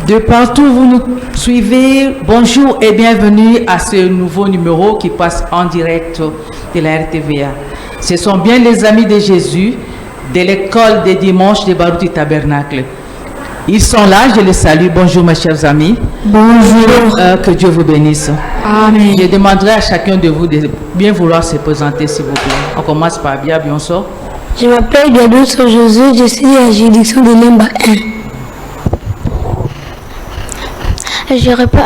De partout où vous nous suivez, bonjour et bienvenue à ce nouveau numéro qui passe en direct de la RTVA. Ce sont bien les amis de Jésus de l'école des dimanches de Barouti Tabernacle. Ils sont là, je les salue. Bonjour mes chers amis. Bonjour. Que Dieu vous bénisse. Amen. Je demanderai à chacun de vous de bien vouloir se présenter s'il vous plaît. On commence par Biabionso. Je m'appelle Biabionso José, je suis à la juridiction de Lemba 1. Je réponds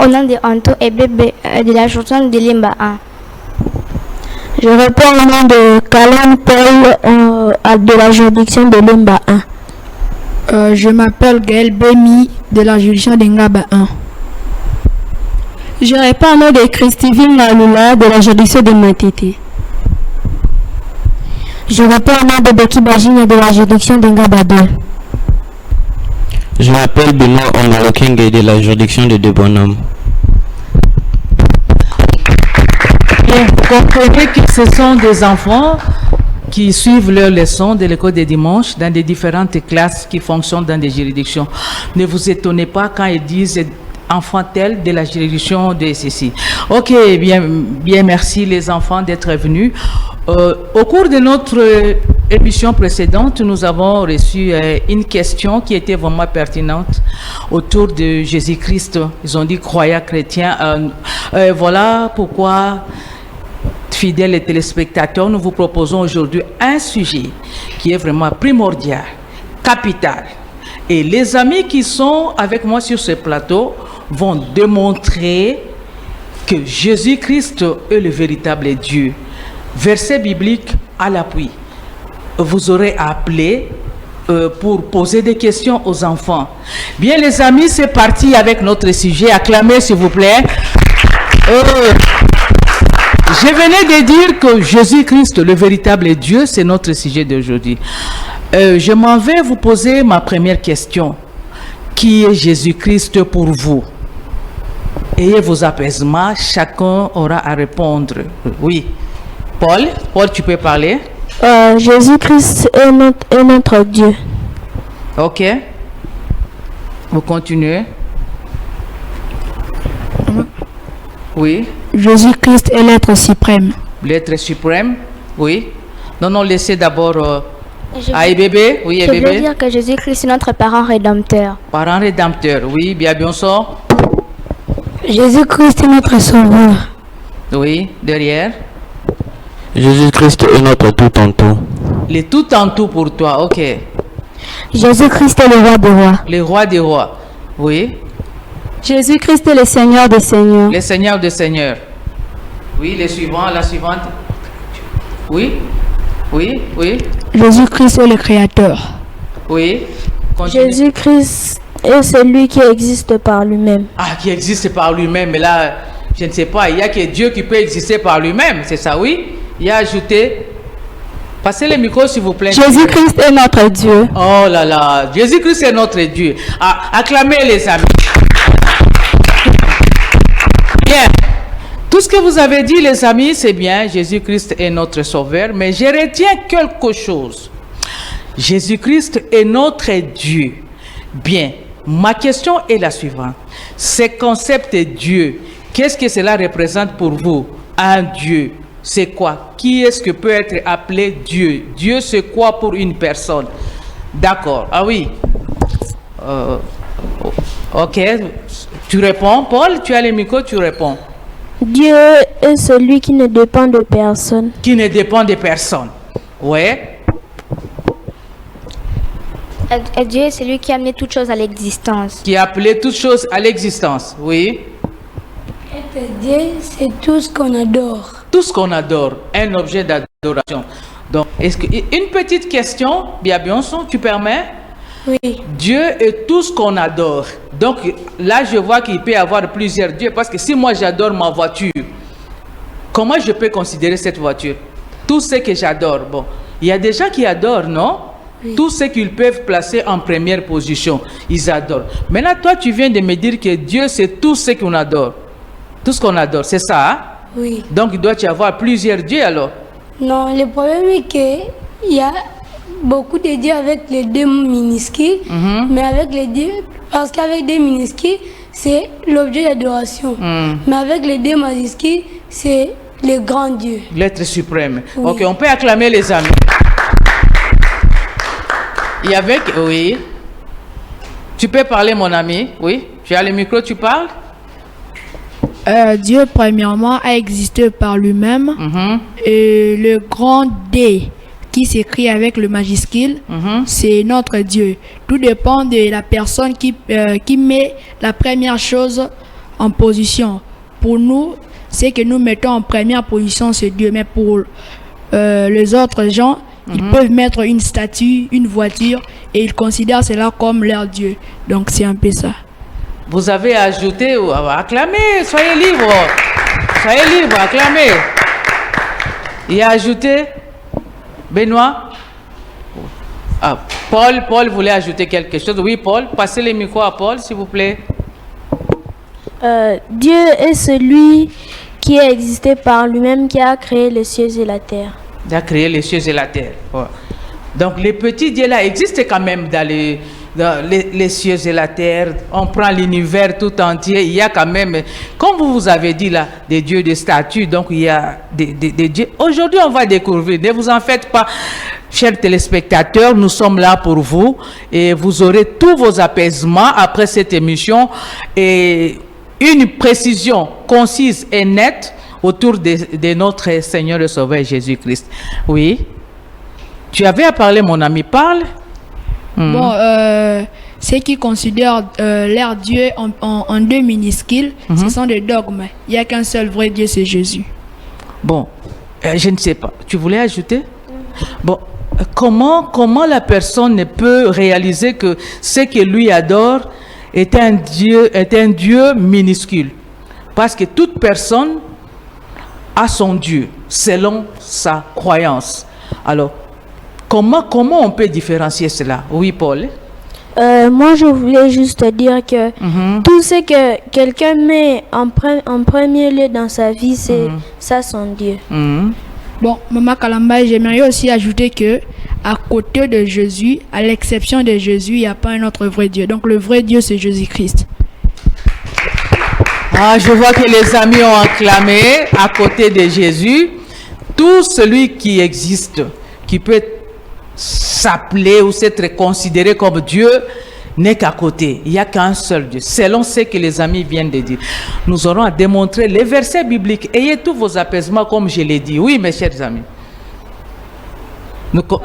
au nom de Anto et bébé de la chanson de Lemba 1. Je réponds au nom de Kalan Paul de la juridiction de Lemba 1. Je m'appelle Gaël Bemi de la juridiction de Ngaba 1. Je réponds au nom de Christivine Lalula de la juridiction de Matete. Je réponds au nom de Becky Bajine de la juridiction de Ngaba 2. Je m'appelle Benoît Omaloking de la juridiction de Deux Bonhommes. Bien, vous comprenez que ce sont des enfants qui suivent leurs leçons de l'école des dimanches dans des différentes classes qui fonctionnent dans des juridictions. Ne vous étonnez pas quand ils disent enfants tels de la juridiction de ceci. Ok, bien, merci les enfants d'être venus. Au cours de notre émission précédente, nous avons reçu une question qui était vraiment pertinente autour de Jésus-Christ. Ils ont dit croyants chrétiens. Voilà pourquoi, fidèles et téléspectateurs, nous vous proposons aujourd'hui un sujet qui est vraiment primordial, capital. Et les amis qui sont avec moi sur ce plateau vont démontrer que Jésus-Christ est le véritable Dieu. Verset biblique à l'appui. Vous aurez appelé pour poser des questions aux enfants. Bien les amis, c'est parti avec notre sujet. Acclamez s'il vous plaît. Je venais de dire que Jésus-Christ, le véritable Dieu, c'est notre sujet d'aujourd'hui. Je m'en vais vous poser ma première question. Qui est Jésus-Christ pour vous? Ayez vos apaisements, chacun aura à répondre. Oui. Paul, tu peux parler? Jésus-Christ est notre Dieu. Ok. Vous continuez. Oui. Jésus-Christ est l'être suprême. L'être suprême? Oui. Non, laissez d'abord... bébé? Oui, je bébé. veux dire que Jésus-Christ est notre parent rédempteur. Parent rédempteur, oui. Bien sûr. Jésus-Christ est notre sauveur. Oui, derrière. Jésus-Christ est notre tout en tout. Le tout en tout pour toi, ok. Jésus-Christ est le roi des rois. Le roi des rois, oui. Jésus-Christ est le Seigneur des seigneurs. Le Seigneur des seigneurs. Oui, la suivante. Oui. Jésus-Christ est le Créateur. Oui. Continue. Jésus-Christ est celui qui existe par lui-même. Ah, qui existe par lui-même. Mais là, je ne sais pas, il n'y a que Dieu qui peut exister par lui-même, c'est ça, oui? Il y a ajouté. Passez le micro, s'il vous plaît. Jésus-Christ est notre Dieu. Oh là là, Jésus-Christ est notre Dieu. Ah, acclamez les amis. Bien. Tout ce que vous avez dit, les amis, c'est bien. Jésus-Christ est notre sauveur. Mais je retiens quelque chose. Jésus-Christ est notre Dieu. Bien. Ma question est la suivante. Ce concept de Dieu, qu'est-ce que cela représente pour vous? Un Dieu, c'est quoi? Qui est-ce que peut être appelé Dieu? Dieu, c'est quoi pour une personne? D'accord. Ah oui. Ok. Tu réponds, Paul? Tu as le micro, tu réponds. Dieu est celui qui ne dépend de personne. Qui ne dépend de personne. Ouais. Et Dieu est celui qui a amené toutes choses à l'existence. Qui a appelé toutes choses à l'existence. Oui. Dieu, c'est tout ce qu'on adore. Tout ce qu'on adore. Un objet d'adoration. Donc, une petite question, Biabionso, tu permets? Oui. Dieu est tout ce qu'on adore. Donc là, je vois qu'il peut y avoir plusieurs dieux. Parce que si moi j'adore ma voiture, comment je peux considérer cette voiture? Tout ce que j'adore. Bon, il y a des gens qui adorent, non? Oui. Tout ce qu'ils peuvent placer en première position, ils adorent. Maintenant, toi, tu viens de me dire que Dieu, c'est tout ce qu'on adore. Tout ce qu'on adore, c'est ça, hein? Oui. Donc il doit y avoir plusieurs dieux alors? Non, le problème est qu'il y a beaucoup de dieux avec les deux minuscules, mais avec les deux, parce qu'avec des minuscules, c'est l'objet d'adoration. Mais avec les deux majuscules, c'est le grand Dieu. L'être suprême. Oui. Ok, on peut acclamer les amis. Et avec, oui. Tu peux parler, mon ami. Oui, tu as le micro, tu parles. Dieu, premièrement, a existé par lui-même. Et le grand D qui s'écrit avec le majuscule, c'est notre Dieu. Tout dépend de la personne qui met la première chose en position. Pour nous, c'est que nous mettons en première position ce Dieu. Mais pour les autres gens, ils peuvent mettre une statue, une voiture, et ils considèrent cela comme leur Dieu. Donc c'est un peu ça. Vous avez ajouté, acclamez, soyez libre. Soyez libre, acclamez. Il a ajouté, Benoît. Ah, Paul voulait ajouter quelque chose. Oui, Paul, passez le micro à Paul, s'il vous plaît. Dieu est celui qui a existé par lui-même, qui a créé les cieux et la terre. Il a créé les cieux et la terre. Ouais. Donc les petits dieux là existent quand même dans les cieux et la terre. On prend l'univers tout entier. Il y a quand même, comme vous avez dit là, des dieux de statues. Donc il y a des dieux. Aujourd'hui on va découvrir. Ne vous en faites pas, chers téléspectateurs. Nous sommes là pour vous et vous aurez tous vos apaisements après cette émission et une précision concise et nette autour de notre Seigneur et Sauveur Jésus-Christ. Oui. Tu avais à parler, mon ami, parle. Bon, ceux qui considèrent leur Dieu en deux minuscules, ce sont des dogmes. Il n'y a qu'un seul vrai Dieu, c'est Jésus. Bon, je ne sais pas. Tu voulais ajouter? Bon, comment la personne ne peut réaliser que ce que lui adore est un Dieu minuscule? Parce que toute personne à son Dieu, selon sa croyance. Alors, comment on peut différencier cela? Oui, Paul? Moi, je voulais juste dire que tout ce que quelqu'un met en premier lieu dans sa vie, c'est ça son Dieu. Bon, Maman Kalamba, j'aimerais aussi ajouter que à côté de Jésus, à l'exception de Jésus, il n'y a pas un autre vrai Dieu. Donc, le vrai Dieu, c'est Jésus-Christ. Ah, je vois que les amis ont acclamé à côté de Jésus. Tout celui qui existe, qui peut s'appeler ou s'être considéré comme Dieu, n'est qu'à côté. Il n'y a qu'un seul Dieu. Selon ce que les amis viennent de dire. Nous aurons à démontrer les versets bibliques. Ayez tous vos apaisements comme je l'ai dit. Oui, mes chers amis.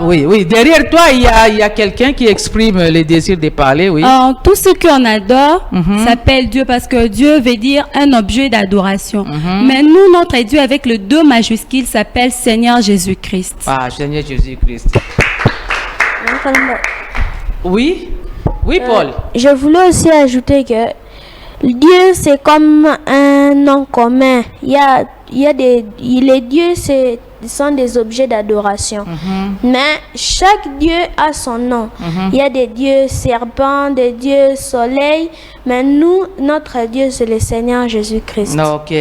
Oui. Derrière toi, il y a quelqu'un qui exprime le désir de parler, oui. Tout ce qu'on adore s'appelle Dieu parce que Dieu veut dire un objet d'adoration. Mais nous, notre Dieu avec le 2 majuscule s'appelle Seigneur Jésus-Christ. Ah, Seigneur Jésus-Christ. Oui, Paul. Je voulais aussi ajouter que Dieu, c'est comme un nom commun. Les dieux, sont des objets d'adoration. Mais chaque Dieu a son nom. Il y a des dieux serpents, des dieux soleil, mais nous, notre Dieu, c'est le Seigneur Jésus-Christ. Ok,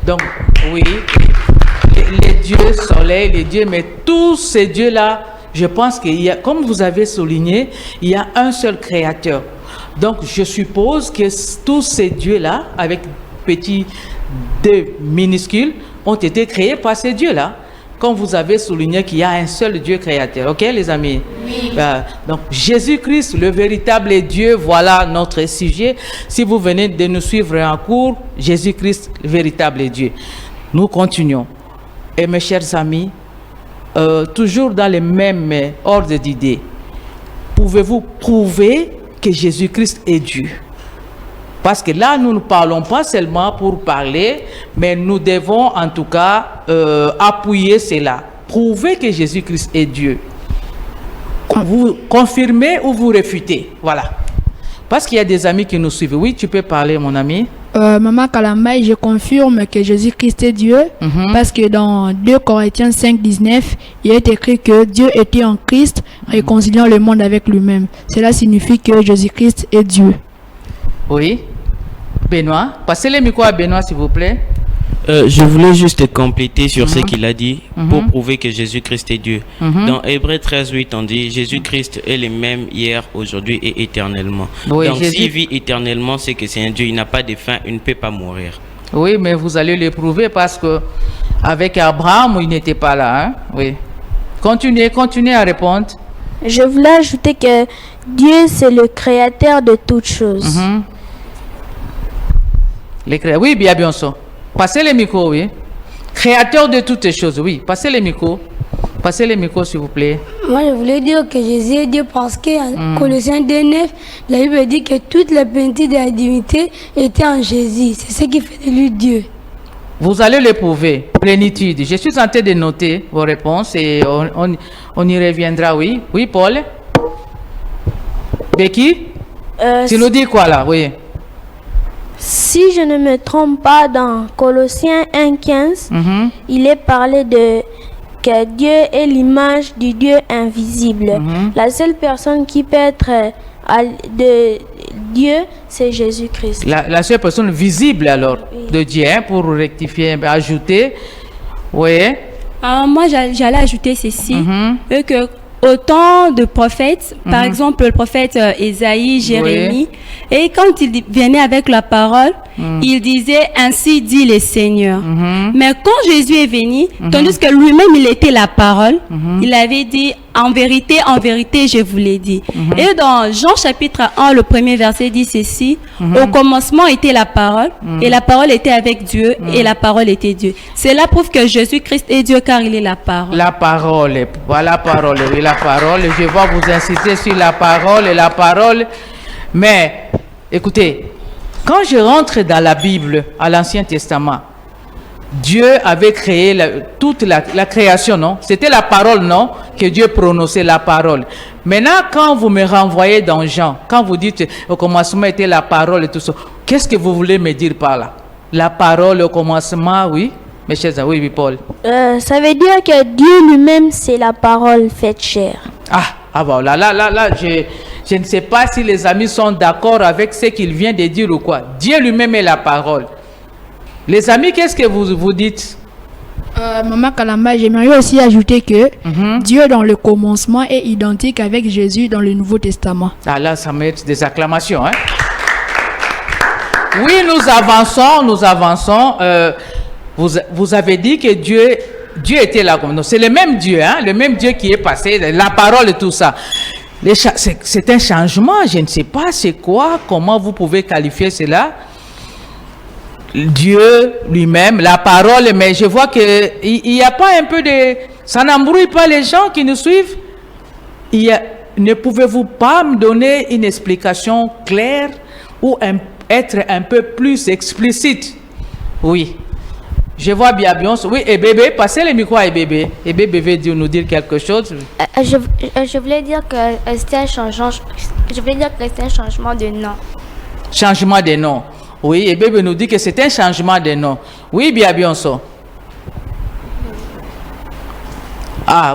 donc oui, les dieux soleil, les dieux, mais tous ces dieux-là, je pense qu'il y a, comme vous avez souligné, il y a un seul créateur. Donc je suppose que tous ces dieux-là, avec petit d minuscule, ont été créés par ces dieux-là. Comme vous avez souligné qu'il y a un seul Dieu créateur. Ok, les amis? Oui. Donc, Jésus-Christ, le véritable Dieu, voilà notre sujet. Si vous venez de nous suivre en cours, Jésus-Christ, le véritable Dieu. Nous continuons. Et mes chers amis, toujours dans le même ordre d'idées, pouvez-vous prouver que Jésus-Christ est Dieu? Parce que là, nous ne parlons pas seulement pour parler, mais nous devons en tout cas appuyer cela. Prouver que Jésus-Christ est Dieu. Vous confirmez ou vous réfutez. Voilà. Parce qu'il y a des amis qui nous suivent. Oui, tu peux parler, mon ami. Maman Kalamba, je confirme que Jésus-Christ est Dieu. Parce que dans 2 Corinthiens 5:19, il est écrit que Dieu était en Christ, réconciliant le monde avec lui-même. Cela signifie que Jésus-Christ est Dieu. Oui. Benoît, passez le micro à Benoît, s'il vous plaît. Je voulais juste compléter sur ce qu'il a dit pour prouver que Jésus-Christ est Dieu. Dans Hébreux 13:8, on dit Jésus-Christ est le même hier, aujourd'hui et éternellement. Oui, donc Jésus... s'il vit éternellement, c'est que c'est un Dieu, il n'a pas de fin, il ne peut pas mourir. Oui, mais vous allez le prouver parce que avec Abraham, il n'était pas là. Hein? Oui. Continuez à répondre. Je voulais ajouter que Dieu, c'est le créateur de toutes choses. Oui, bien sûr. Passez le micro, oui. Créateur de toutes choses, oui. Passez le micro. Passez le micro, s'il vous plaît. Moi, je voulais dire que Jésus est Dieu parce qu'en Colossiens 2:9, la Bible dit que toute la plénitude de la divinité était en Jésus. C'est ce qui fait de lui Dieu. Vous allez le prouver. Plénitude. Je suis en train de noter vos réponses et on y reviendra, oui. Oui, Paul. Becky, tu nous dis quoi là, oui. Si je ne me trompe pas, dans Colossiens 1:15, il est parlé de que Dieu est l'image du Dieu invisible. La seule personne qui peut être de Dieu, c'est Jésus-Christ. La seule personne visible alors de Dieu, hein, pour rectifier, ajouter. Oui. Moi, j'allais ajouter ceci, que autant de prophètes, par exemple le prophète Ésaïe, Jérémie, et quand il venait avec la parole, il disait « Ainsi dit le Seigneur ». Mais quand Jésus est venu, tandis que lui-même il était la parole, il avait dit « En vérité, je vous l'ai dit ». Et dans Jean chapitre 1, le premier verset dit ceci « Au commencement était la parole, et la parole était avec Dieu, et la parole était Dieu ». Cela prouve que Jésus-Christ est Dieu car il est la parole. La parole, voilà la parole, oui, la parole. Je vais vous insister sur la parole et la parole. Mais, écoutez, quand je rentre dans la Bible, à l'Ancien Testament, Dieu avait créé toute la création, non? C'était la parole, non? Que Dieu prononçait la parole. Maintenant, quand vous me renvoyez dans Jean, quand vous dites au commencement était la parole et tout ça, qu'est-ce que vous voulez me dire par là? La parole au commencement, oui? Mes chers amis, oui, Paul. Ça veut dire que Dieu lui-même, c'est la parole faite chair. Bon, là, je ne sais pas si les amis sont d'accord avec ce qu'il vient de dire ou quoi. Dieu lui-même est la parole. Les amis, qu'est-ce que vous dites? Maman Kalamba, j'aimerais aussi ajouter que Dieu dans le commencement est identique avec Jésus dans le Nouveau Testament. Là, ça mérite des acclamations. Hein? Oui, nous avançons. Vous avez dit que Dieu était là. C'est le même Dieu, hein? Le même Dieu qui est passé, la parole et tout ça. C'est un changement, je ne sais pas c'est quoi, comment vous pouvez qualifier cela. Dieu lui-même, la parole, mais je vois qu'il n'y a pas un peu de... Ça n'embrouille pas les gens qui nous suivent. Ne pouvez-vous pas me donner une explication claire ou être un peu plus explicite? Oui. Je vois bien. Oui, et bébé, passez le micro à bébé. Et bébé veut nous dire quelque chose. Je voulais dire que c'était un changement. Je voulais dire que c'était un changement de nom. Changement de nom. Oui, et bébé nous dit que c'est un changement de nom. Oui, bien ça.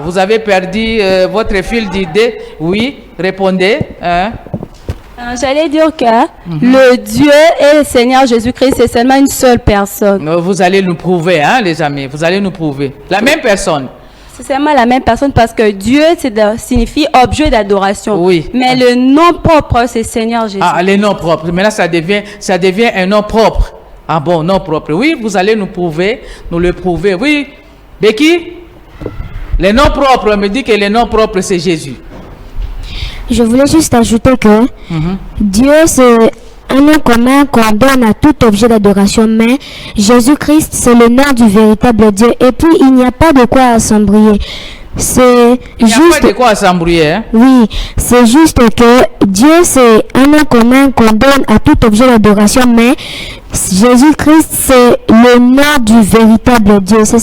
Vous avez perdu votre fil d'idée. Oui, répondez. Hein? J'allais dire que le Dieu et le Seigneur Jésus-Christ, c'est seulement une seule personne. Vous allez nous prouver, hein, les amis. Vous allez nous prouver. La même personne. C'est seulement la même personne parce que Dieu signifie objet d'adoration. Oui. Mais le nom propre, c'est Seigneur Jésus. Le nom propre. Maintenant, ça devient un nom propre. Bon, nom propre. Oui, vous allez nous le prouver. Oui. Becky, le nom propre, on me dit que le nom propre, c'est Jésus. Je voulais juste ajouter que Dieu, c'est un nom commun qu'on donne à tout objet d'adoration, mais Jésus-Christ, c'est le nom du véritable Dieu. Et puis, il n'y a pas de quoi s'embrouiller. Il n'y a pas de quoi s'embrouiller. Hein? Oui, c'est juste que Dieu, c'est un nom commun qu'on donne à tout objet d'adoration, mais Jésus-Christ, c'est le nom du véritable Dieu. C'est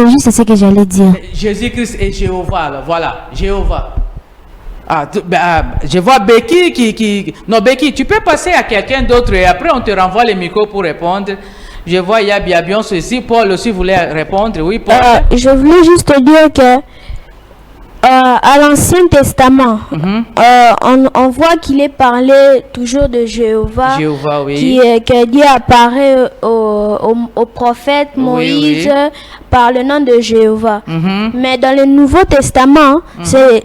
juste ce que j'allais dire. Jésus-Christ est Jéhovah, voilà, Jéhovah. Je vois Becky qui... Non, Becky, tu peux passer à quelqu'un d'autre et après on te renvoie le micro pour répondre. Je vois, il y a bien ceci. Paul aussi voulait répondre. Oui, Paul. Je voulais juste dire que à l'Ancien Testament, on voit qu'il est parlé toujours de Jéhovah, que Dieu apparaît au prophète Moïse par le nom de Jéhovah. Mais dans le Nouveau Testament, c'est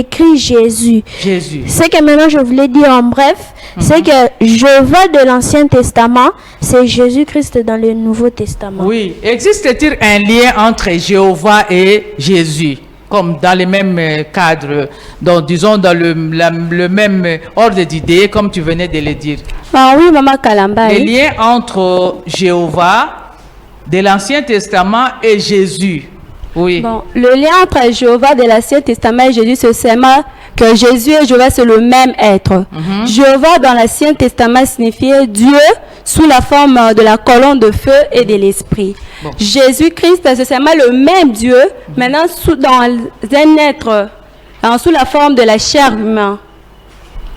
écrit Jésus. Ce que maintenant je voulais dire en bref, c'est que Jéhovah de l'Ancien Testament, c'est Jésus-Christ dans le Nouveau Testament. Oui, existe-t-il un lien entre Jéhovah et Jésus, comme dans le même cadre, donc disons dans le même ordre d'idées, comme tu venais de le dire? Ah oui, Maman Kalamba. Le lien entre Jéhovah de l'Ancien Testament et Jésus. Oui. Bon, le lien entre Jéhovah de l'Ancien Testament et Jésus, c'est seulement que Jésus et Jéhovah, c'est le même être. Jéhovah dans l'Ancien Testament signifiait Dieu sous la forme de la colonne de feu et de l'esprit. Jésus-Christ, c'est seulement le même Dieu, maintenant dans un être, sous la forme de la chair humaine.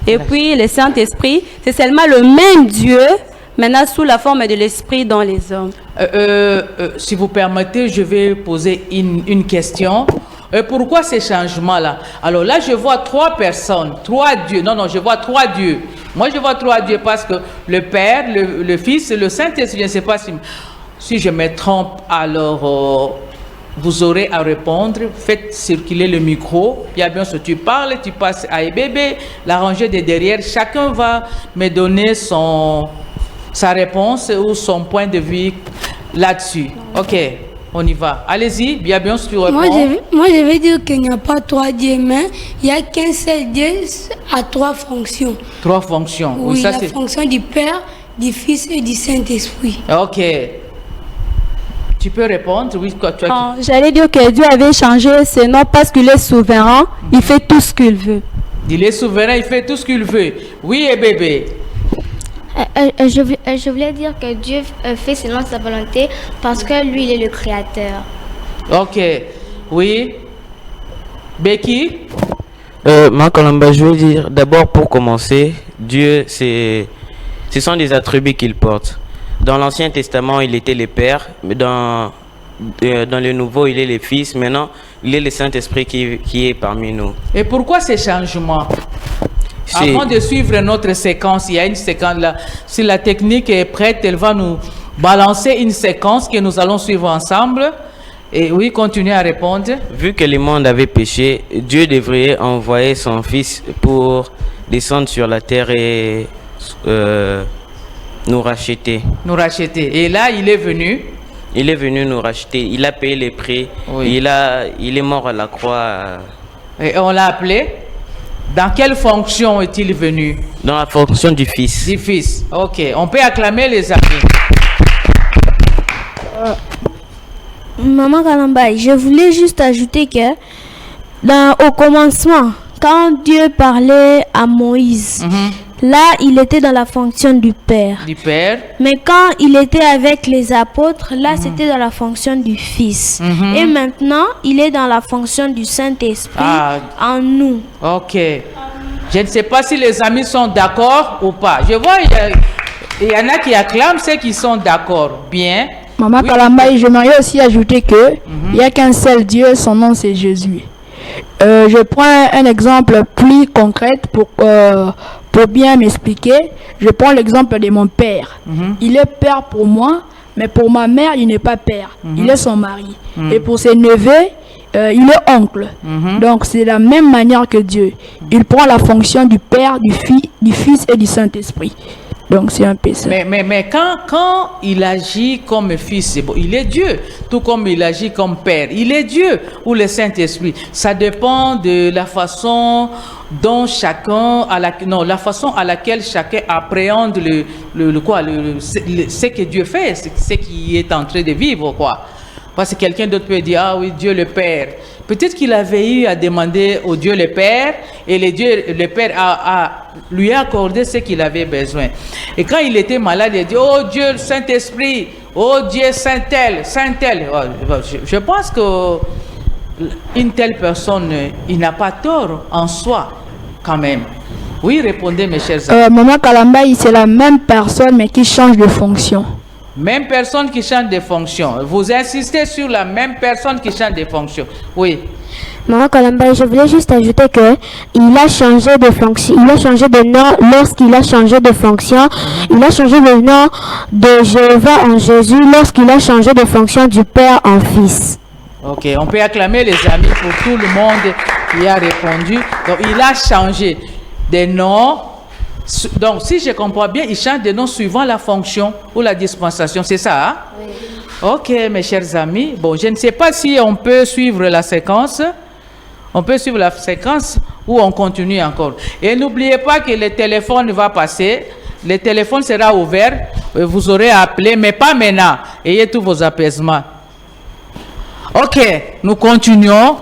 Et puis le Saint-Esprit, c'est seulement le même Dieu, maintenant sous la forme de l'esprit dans les hommes. Si vous permettez, je vais poser une question. Pourquoi ces changements-là? Alors là, je vois 3 personnes, 3 dieux. Non, je vois 3 dieux. Moi, je vois 3 dieux parce que le Père, le Fils et le Saint-Esprit, je ne sais pas si je me trompe, alors vous aurez à répondre. Faites circuler le micro. Il y a bien sûr, tu parles, tu passes à bébé, la rangée de derrière. Chacun va me donner sa réponse ou son point de vue là-dessus. Ok, on y va. Allez-y, bien sûr, réponds. Moi, je vais dire qu'il n'y a pas 3 dieux, mais il n'y a qu'un seul Dieu à 3 fonctions. 3 fonctions. Oui, ça, la fonction du Père, du Fils et du Saint-Esprit. Ok. Tu peux répondre? Oui, j'allais dire que Dieu avait changé ses noms parce qu'il est souverain. Il fait tout ce qu'il veut. Il est souverain, il fait tout ce qu'il veut. Oui, et bébé. Je voulais dire que Dieu fait selon sa volonté parce que lui, il est le créateur. Ok. Oui. Becky? Makalamba, je veux dire, d'abord pour commencer, Dieu, ce sont des attributs qu'il porte. Dans l'Ancien Testament, il était le Père, mais dans le Nouveau, il est le Fils. Maintenant, il est le Saint-Esprit qui est parmi nous. Et pourquoi ces changements? Avant de suivre notre séquence, il y a une séquence là. Si la technique est prête, elle va nous balancer une séquence que nous allons suivre ensemble. Et oui, continuez à répondre. Vu que le monde avait péché, Dieu devrait envoyer son Fils pour descendre sur la terre et nous racheter. Nous racheter. Et là, il est venu. Il est venu nous racheter. Il a payé les prix. Oui. Il est mort à la croix. Et on l'a appelé? Dans quelle fonction est-il venu? Dans la fonction du Fils. Du Fils. Ok. On peut acclamer les amis. Maman Kalamba, je voulais juste ajouter que au commencement, quand Dieu parlait à Moïse, là, il était dans la fonction du Père. Du Père. Mais quand il était avec les apôtres, là, c'était dans la fonction du Fils. Et maintenant, il est dans la fonction du Saint-Esprit en nous. Ok. Je ne sais pas si les amis sont d'accord ou pas. Je vois, il y en a qui acclament ceux qui sont d'accord. Bien. Maman Kalamba, j'aimerais aussi ajouter que il n'y a qu'un seul Dieu, son nom c'est Jésus. Je prends un exemple plus concret pour bien m'expliquer. Je prends l'exemple de mon père. Il est père pour moi, mais pour ma mère, il n'est pas père. Il est son mari. Et pour ses neveux, il est oncle. Donc c'est la même manière que Dieu. Il prend la fonction du Père, du Fils et du Saint-Esprit. Donc c'est un peu ça. Mais quand il agit comme fils, il est Dieu. Tout comme il agit comme père, il est Dieu. Ou le Saint-Esprit. Ça dépend de la façon dont la façon à laquelle chacun appréhende ce que Dieu fait, ce qui est en train de vivre, quoi. Parce que quelqu'un d'autre peut dire, ah oui, Dieu le Père. Peut-être qu'il avait eu à demander au Dieu le Père et le Père lui a accordé ce qu'il avait besoin. Et quand il était malade, il a dit, oh Dieu le Saint-Esprit, oh Dieu Saint-Tel. Je pense qu'une telle personne, il n'a pas tort en soi quand même. Oui, répondez mes chers amis. Maman Kalamba, c'est la même personne mais qui change de fonction. Même personne qui change de fonction. Vous insistez sur la même personne qui change de fonction. Oui. Maman Colomba, je voulais juste ajouter que il a changé de fonction, il a changé de nom lorsqu'il a changé de fonction. Il a changé le nom de Jéhovah en Jésus lorsqu'il a changé de fonction du Père en Fils. Ok, on peut acclamer les amis pour tout le monde qui a répondu. Donc, il a changé des noms. Donc, si je comprends bien, il change des noms suivant la fonction ou la dispensation. C'est ça, hein? Oui. Ok, mes chers amis. Bon, je ne sais pas si on peut suivre la séquence. On peut suivre la séquence ou on continue encore. Et n'oubliez pas que le téléphone va passer. Le téléphone sera ouvert. Vous aurez appelé, mais pas maintenant. Ayez tous vos apaisements. Ok, nous continuons.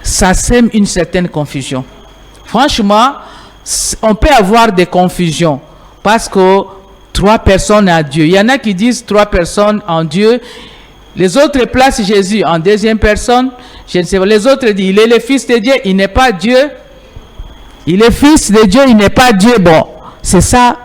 Ça sème une certaine confusion. Franchement, on peut avoir des confusions parce que 3 personnes à Dieu. Il y en a qui disent 3 personnes en Dieu. Les autres placent Jésus en deuxième personne. Je ne sais pas. Les autres disent, il est le Fils de Dieu, il n'est pas Dieu. Il est Fils de Dieu, il n'est pas Dieu. Bon, c'est ça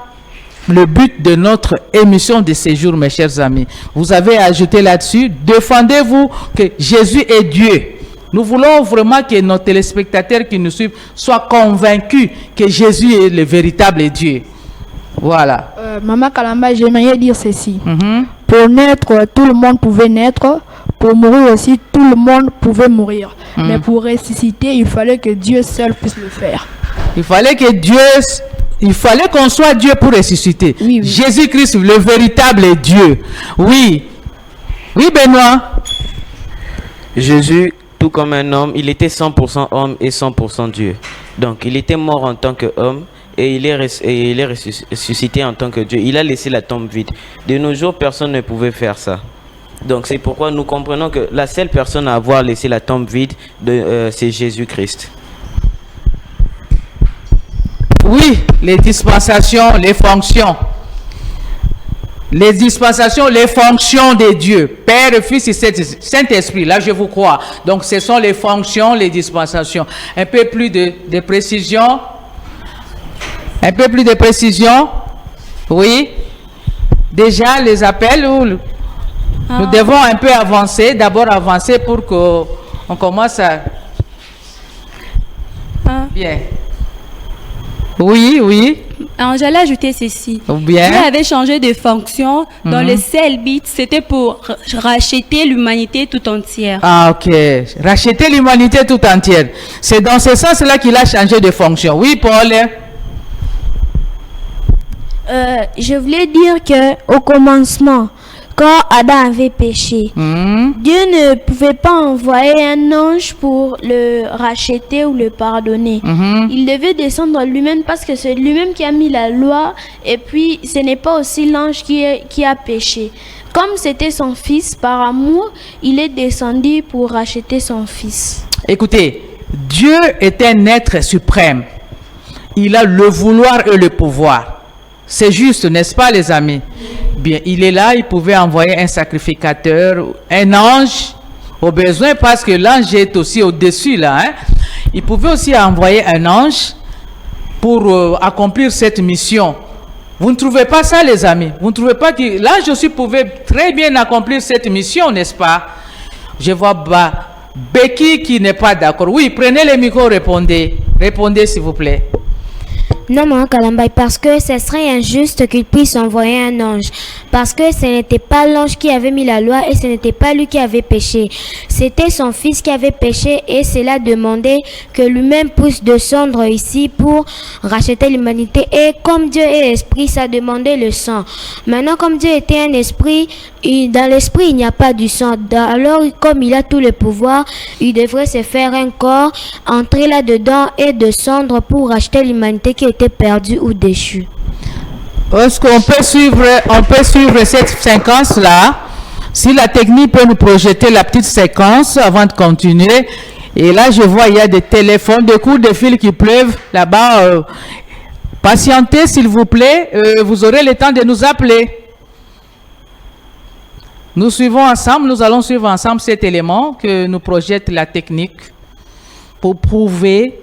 le but de notre émission de ce jour, mes chers amis. Vous avez ajouté là-dessus, défendez-vous que Jésus est Dieu. Nous voulons vraiment que nos téléspectateurs qui nous suivent soient convaincus que Jésus est le véritable Dieu. Voilà. Maman Kalamba, j'aimerais dire ceci. Pour naître, tout le monde pouvait naître. Pour mourir aussi, tout le monde pouvait mourir. Mais pour ressusciter, il fallait que Dieu seul puisse le faire. Il fallait qu'on soit Dieu pour ressusciter. Oui, oui. Jésus-Christ, le véritable Dieu. Oui. Oui, Benoît. Jésus, tout comme un homme, il était 100% homme et 100% Dieu. Donc, il était mort en tant qu'homme et il est ressuscité en tant que Dieu. Il a laissé la tombe vide. De nos jours, personne ne pouvait faire ça. Donc, c'est pourquoi nous comprenons que la seule personne à avoir laissé la tombe vide, c'est Jésus-Christ. Oui, les dispensations, les fonctions. Les dispensations, les fonctions de Dieu. Père, Fils et Saint-Esprit. Là, je vous crois. Donc, ce sont les fonctions, les dispensations. Un peu plus de précision. Un peu plus de précision. Oui. Déjà, les appels. Nous devons un peu avancer. D'abord, avancer pour qu'on commence à... Bien. Oui, oui. Alors, j'allais ajouter ceci. Bien. Dieu avait changé de fonction dans le seul but, c'était pour racheter l'humanité tout entière. Ah, ok. Racheter l'humanité tout entière. C'est dans ce sens-là qu'il a changé de fonction. Oui, Paul. Je voulais dire que au commencement, quand Adam avait péché, Dieu ne pouvait pas envoyer un ange pour le racheter ou le pardonner. Il devait descendre lui-même parce que c'est lui-même qui a mis la loi et puis ce n'est pas aussi l'ange qui a péché. Comme c'était son fils, par amour, il est descendu pour racheter son fils. Écoutez, Dieu est un être suprême. Il a le vouloir et le pouvoir. C'est juste, n'est-ce pas, les amis? Bien, il est là, il pouvait envoyer un sacrificateur, un ange, au besoin, parce que l'ange est aussi au-dessus, là. Hein? Il pouvait aussi envoyer un ange pour accomplir cette mission. Vous ne trouvez pas ça, les amis? Vous ne trouvez pas que l'ange aussi pouvait très bien accomplir cette mission, n'est-ce pas? Je vois Becky qui n'est pas d'accord. Oui, prenez le micro, répondez. Répondez, s'il vous plaît. Non, Maman Kalamba, parce que ce serait injuste qu'il puisse envoyer un ange. Parce que ce n'était pas l'ange qui avait mis la loi et ce n'était pas lui qui avait péché. C'était son fils qui avait péché et cela demandait que lui-même puisse descendre ici pour racheter l'humanité. Et comme Dieu est esprit, ça demandait le sang. Maintenant, comme Dieu était un esprit, dans l'esprit, il n'y a pas du sang. Alors, comme il a tout le pouvoir, il devrait se faire un corps, entrer là-dedans et descendre pour racheter l'humanité qui était perdue ou déchue. Est-ce qu'on peut suivre cette séquence-là? Si la technique peut nous projeter la petite séquence avant de continuer. Et là, je vois, il y a des téléphones, des coups de fil qui pleuvent là-bas. Patientez, s'il vous plaît. Vous aurez le temps de nous appeler. Nous suivons ensemble, nous allons suivre ensemble cet élément que nous projette la technique pour prouver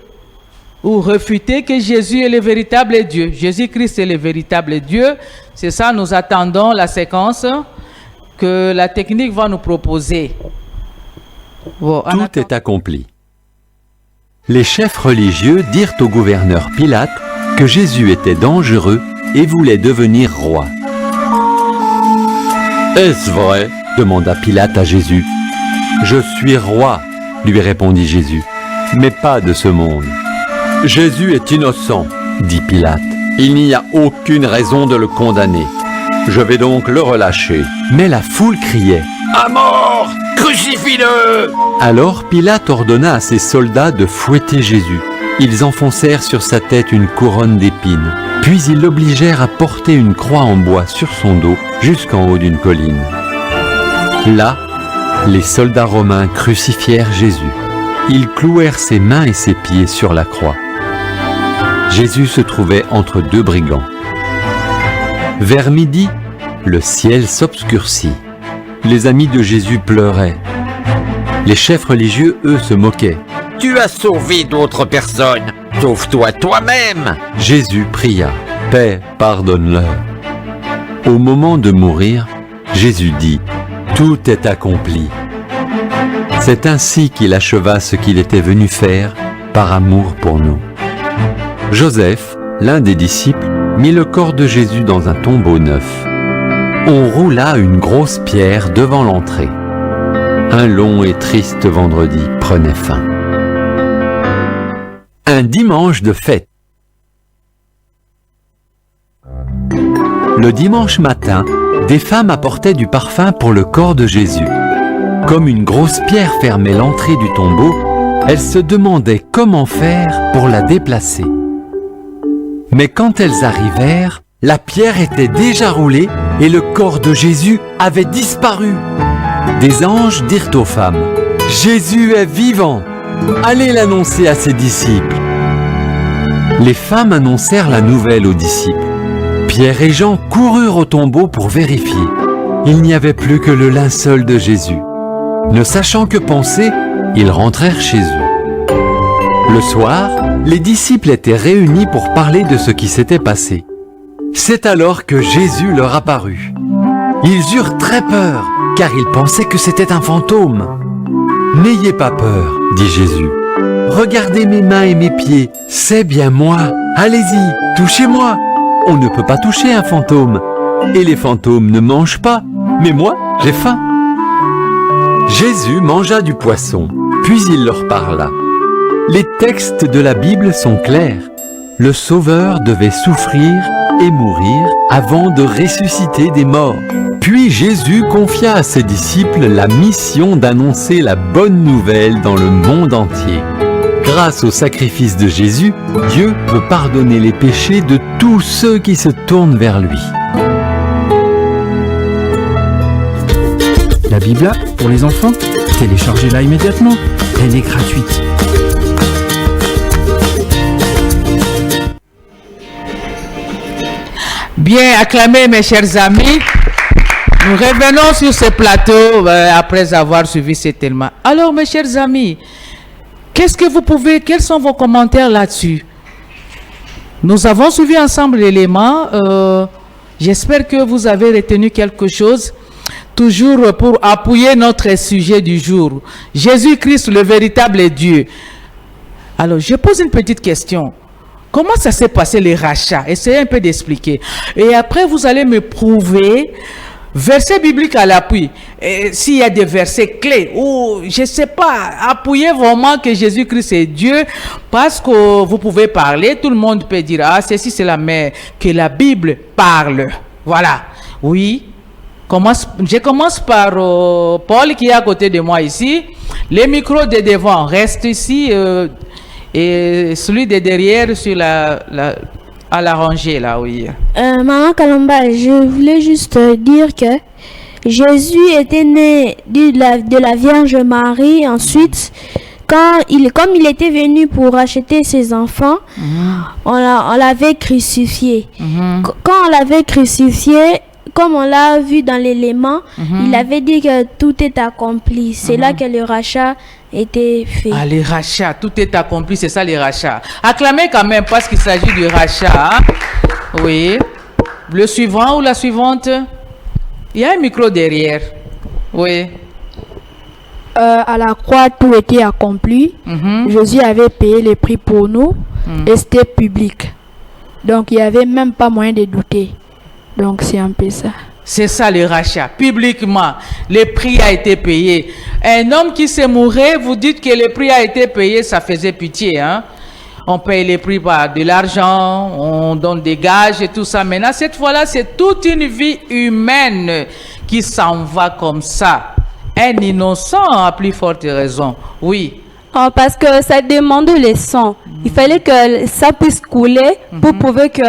ou refuter que Jésus est le véritable Dieu. Jésus-Christ est le véritable Dieu. C'est ça, nous attendons la séquence que la technique va nous proposer. Bon, en Tout attendant- est accompli. Les chefs religieux dirent au gouverneur Pilate que Jésus était dangereux et voulait devenir roi. « Est-ce vrai ?» demanda Pilate à Jésus. « Je suis roi », lui répondit Jésus, « mais pas de ce monde. »« Jésus est innocent, » dit Pilate. « Il n'y a aucune raison de le condamner. Je vais donc le relâcher. » Mais la foule criait « À mort! Crucifie-le » Alors Pilate ordonna à ses soldats de fouetter Jésus. Ils enfoncèrent sur sa tête une couronne d'épines, puis ils l'obligèrent à porter une croix en bois sur son dos jusqu'en haut d'une colline. Là, les soldats romains crucifièrent Jésus. Ils clouèrent ses mains et ses pieds sur la croix. Jésus se trouvait entre deux brigands. Vers midi, le ciel s'obscurcit. Les amis de Jésus pleuraient. Les chefs religieux, eux, se moquaient. « Tu as sauvé d'autres personnes, sauve-toi toi-même » Jésus pria. « Paix, pardonne-leur. » Au moment de mourir, Jésus dit « Tout est accompli. » C'est ainsi qu'il acheva ce qu'il était venu faire par amour pour nous. Joseph, l'un des disciples, mit le corps de Jésus dans un tombeau neuf. On roula une grosse pierre devant l'entrée. Un long et triste vendredi prenait fin. Un dimanche de fête. Le dimanche matin, des femmes apportaient du parfum pour le corps de Jésus. Comme une grosse pierre fermait l'entrée du tombeau, elles se demandaient comment faire pour la déplacer. Mais quand elles arrivèrent, la pierre était déjà roulée et le corps de Jésus avait disparu. Des anges dirent aux femmes « Jésus est vivant! Allez l'annoncer à ses disciples !» Les femmes annoncèrent la nouvelle aux disciples. Pierre et Jean coururent au tombeau pour vérifier. Il n'y avait plus que le linceul de Jésus. Ne sachant que penser, ils rentrèrent chez eux. Le soir, les disciples étaient réunis pour parler de ce qui s'était passé. C'est alors que Jésus leur apparut. Ils eurent très peur, car ils pensaient que c'était un fantôme. « N'ayez pas peur, dit Jésus. Regardez mes mains et mes pieds, c'est bien moi. Allez-y, touchez-moi. On ne peut pas toucher un fantôme. Et les fantômes ne mangent pas, mais moi, j'ai faim. » Jésus mangea du poisson, puis il leur parla. Les textes de la Bible sont clairs. Le Sauveur devait souffrir et mourir avant de ressusciter des morts. Puis Jésus confia à ses disciples la mission d'annoncer la bonne nouvelle dans le monde entier. Grâce au sacrifice de Jésus, Dieu peut pardonner les péchés de tous ceux qui se tournent vers lui. La Bible pour les enfants, téléchargez-la immédiatement. Elle est gratuite. Bien, acclamez mes chers amis. Nous revenons sur ce plateau après avoir suivi cet élément. Alors, mes chers amis, quels sont vos commentaires là-dessus? Nous avons suivi ensemble l'élément. J'espère que vous avez retenu quelque chose. Toujours pour appuyer notre sujet du jour. Jésus-Christ, le véritable Dieu. Alors, je pose une petite question. Comment ça s'est passé les rachats? Essayez un peu d'expliquer. Et après, vous allez me prouver, verset biblique à l'appui, s'il y a des versets clés, ou je ne sais pas, appuyez vraiment que Jésus-Christ est Dieu, parce que vous pouvez parler, tout le monde peut dire, ah, ceci, c'est la mère, que la Bible parle. Voilà. Oui. Je commence par Paul qui est à côté de moi ici. Les micros de devant restent ici et celui de derrière sur à la rangée là, oui. Maman Kalamba, je voulais juste dire que Jésus était né de la Vierge Marie. Ensuite, comme il était venu pour acheter ses enfants, on l'avait crucifié. Quand on l'avait crucifié, comme on l'a vu dans l'élément, il avait dit que tout est accompli. C'est là que le rachat était fait. Ah, les rachats, tout est accompli, c'est ça les rachats. Acclamez quand même parce qu'il s'agit du rachat. Hein? Oui. Le suivant ou la suivante? Il y a un micro derrière. Oui. à la croix, tout était accompli. Jésus avait payé les prix pour nous et c'était public. Donc, il n'y avait même pas moyen de douter. Donc, c'est un peu ça. C'est ça le rachat. Publiquement, le prix a été payé. Un homme qui s'est mouru, vous dites que le prix a été payé, ça faisait pitié, hein? On paye les prix par de l'argent, on donne des gages et tout ça. Maintenant, cette fois-là, c'est toute une vie humaine qui s'en va comme ça. Un innocent a plus forte raison. Oui. Oh, parce que ça demande le sang. Il fallait que ça puisse couler pour prouver que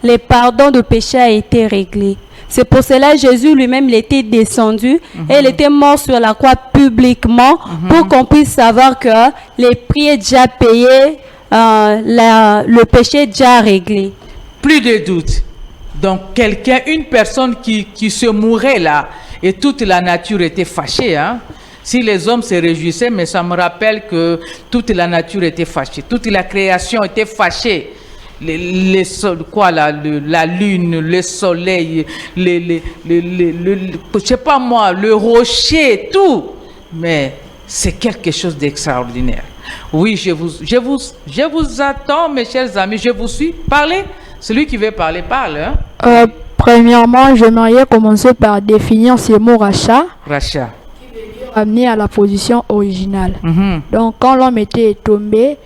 le pardon de péché a été réglé. C'est pour cela que Jésus lui-même il était descendu et il était mort sur la croix publiquement pour qu'on puisse savoir que les prix est déjà payé, le péché est déjà réglé. Plus de doute. Donc quelqu'un, une personne qui se mourait là et toute la nature était fâchée, hein? Si les hommes se réjouissaient, mais ça me rappelle que toute la nature était fâchée, toute la création était fâchée. La lune, le soleil, je sais pas moi, le rocher, tout. Mais c'est quelque chose d'extraordinaire. Oui, je vous attends, mes chers amis, je vous suis. Parlez. Celui qui veut parler, parle. Hein? Premièrement, j'aimerais commencer par définir ce mot rachat. Rachat. Amené à la position originale. Donc, quand l'homme était tombé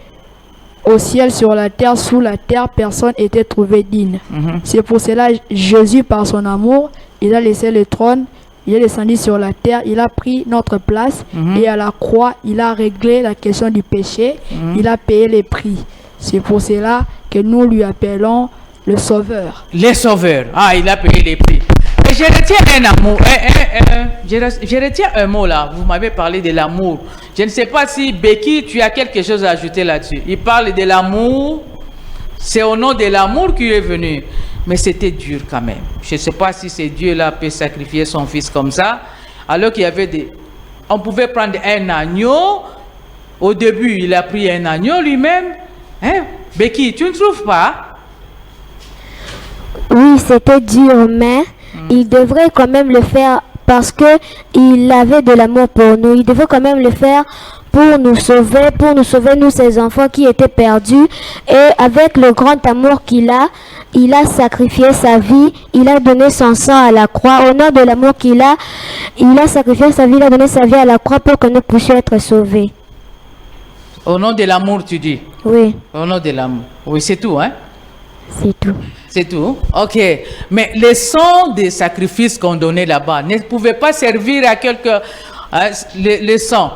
au ciel, sur la terre, sous la terre, personne n'était trouvé digne. C'est pour cela Jésus, par son amour, il a laissé le trône, il est descendu sur la terre, il a pris notre place et à la croix, il a réglé la question du péché, il a payé les prix. C'est pour cela que nous lui appelons le Sauveur. Le Sauveur. Ah, il a payé les prix. Et je retiens un amour. Je retiens un mot là. Vous m'avez parlé de l'amour. Je ne sais pas si Becky, tu as quelque chose à ajouter là-dessus. Il parle de l'amour. C'est au nom de l'amour qu'il est venu. Mais c'était dur quand même. Je ne sais pas si ce Dieu-là peut sacrifier son fils comme ça. Alors qu'il y avait des... On pouvait prendre un agneau. Au début, il a pris un agneau lui-même. Hein? Becky, tu ne trouves pas? Oui, c'était dur, mais il devrait quand même le faire parce que il avait de l'amour pour nous. Il devait quand même le faire pour nous sauver, nous, ses enfants qui étaient perdus. Et avec le grand amour qu'il a, il a sacrifié sa vie, il a donné son sang à la croix. Au nom de l'amour qu'il a, il a sacrifié sa vie, il a donné sa vie à la croix pour que nous puissions être sauvés. Au nom de l'amour, tu dis? Oui. Au nom de l'amour. Oui, c'est tout, hein? C'est tout. C'est tout? Ok. Mais les sangs des sacrifices qu'on donnait là-bas ne pouvaient pas servir à quelqu'un. Hein, les sangs.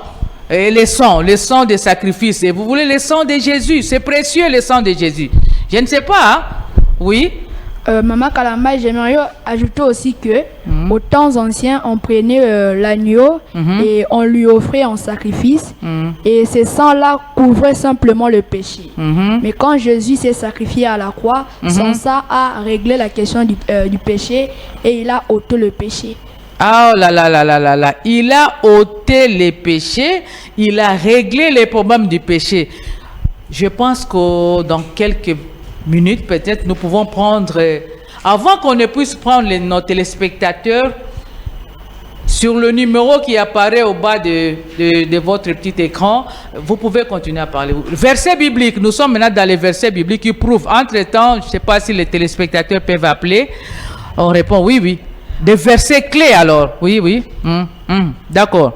Et les sangs des sacrifices. Et vous voulez les sangs de Jésus. C'est précieux, les sangs de Jésus. Je ne sais pas, hein? Oui? Maman Kalamba, j'aimerais ajouter aussi que aux temps anciens, on prenait l'agneau et on lui offrait en sacrifice. Et ces sangs-là couvraient simplement le péché. Mais quand Jésus s'est sacrifié à la croix, son sang a réglé la question du péché et il a ôté le péché. Ah là là là là là là. Il a ôté les péchés, il a réglé les problèmes du péché. Je pense que dans quelques minutes, peut-être, nous pouvons prendre, avant qu'on ne puisse prendre nos téléspectateurs, sur le numéro qui apparaît au bas de votre petit écran, vous pouvez continuer à parler. Verset biblique, nous sommes maintenant dans les versets bibliques qui prouvent. Entre-temps, je ne sais pas si les téléspectateurs peuvent appeler. On répond oui, oui. Des versets clés alors. Oui, oui. D'accord.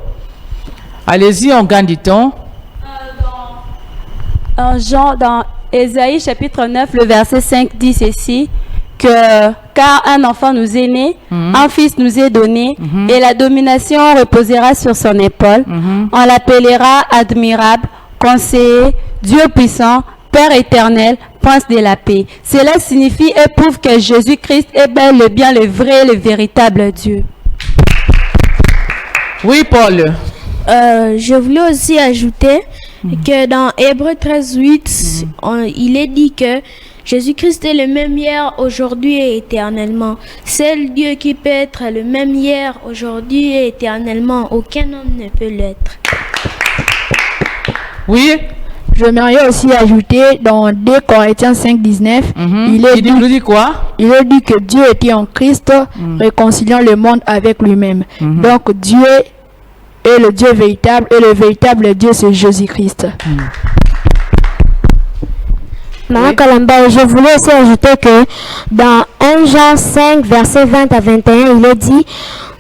Allez-y, on gagne du temps. Jean, dans Ésaïe chapitre 9, le verset 5 dit ceci, que car un enfant nous est né, un fils nous est donné, et la domination reposera sur son épaule. On l'appellera admirable, conseiller, Dieu puissant, Père éternel, Prince de la paix. Cela signifie et prouve que Jésus-Christ est bel et bien le vrai, le véritable Dieu. Oui, Paul. Je voulais aussi ajouter que dans Hébreux 13:8, il est dit que Jésus-Christ est le même hier, aujourd'hui et éternellement. C'est le Dieu qui peut être le même hier, aujourd'hui et éternellement. Aucun homme ne peut l'être. Oui. J'aimerais aussi ajouter dans 2 Corinthiens 5:19, il dit quoi? Il est dit que Dieu était en Christ, réconciliant le monde avec lui-même. Donc Dieu est le Dieu véritable et le véritable Dieu c'est Jésus-Christ. Maman Kalamba, je voulais aussi ajouter que dans 1 Jean 5, versets 20 à 21, il est dit: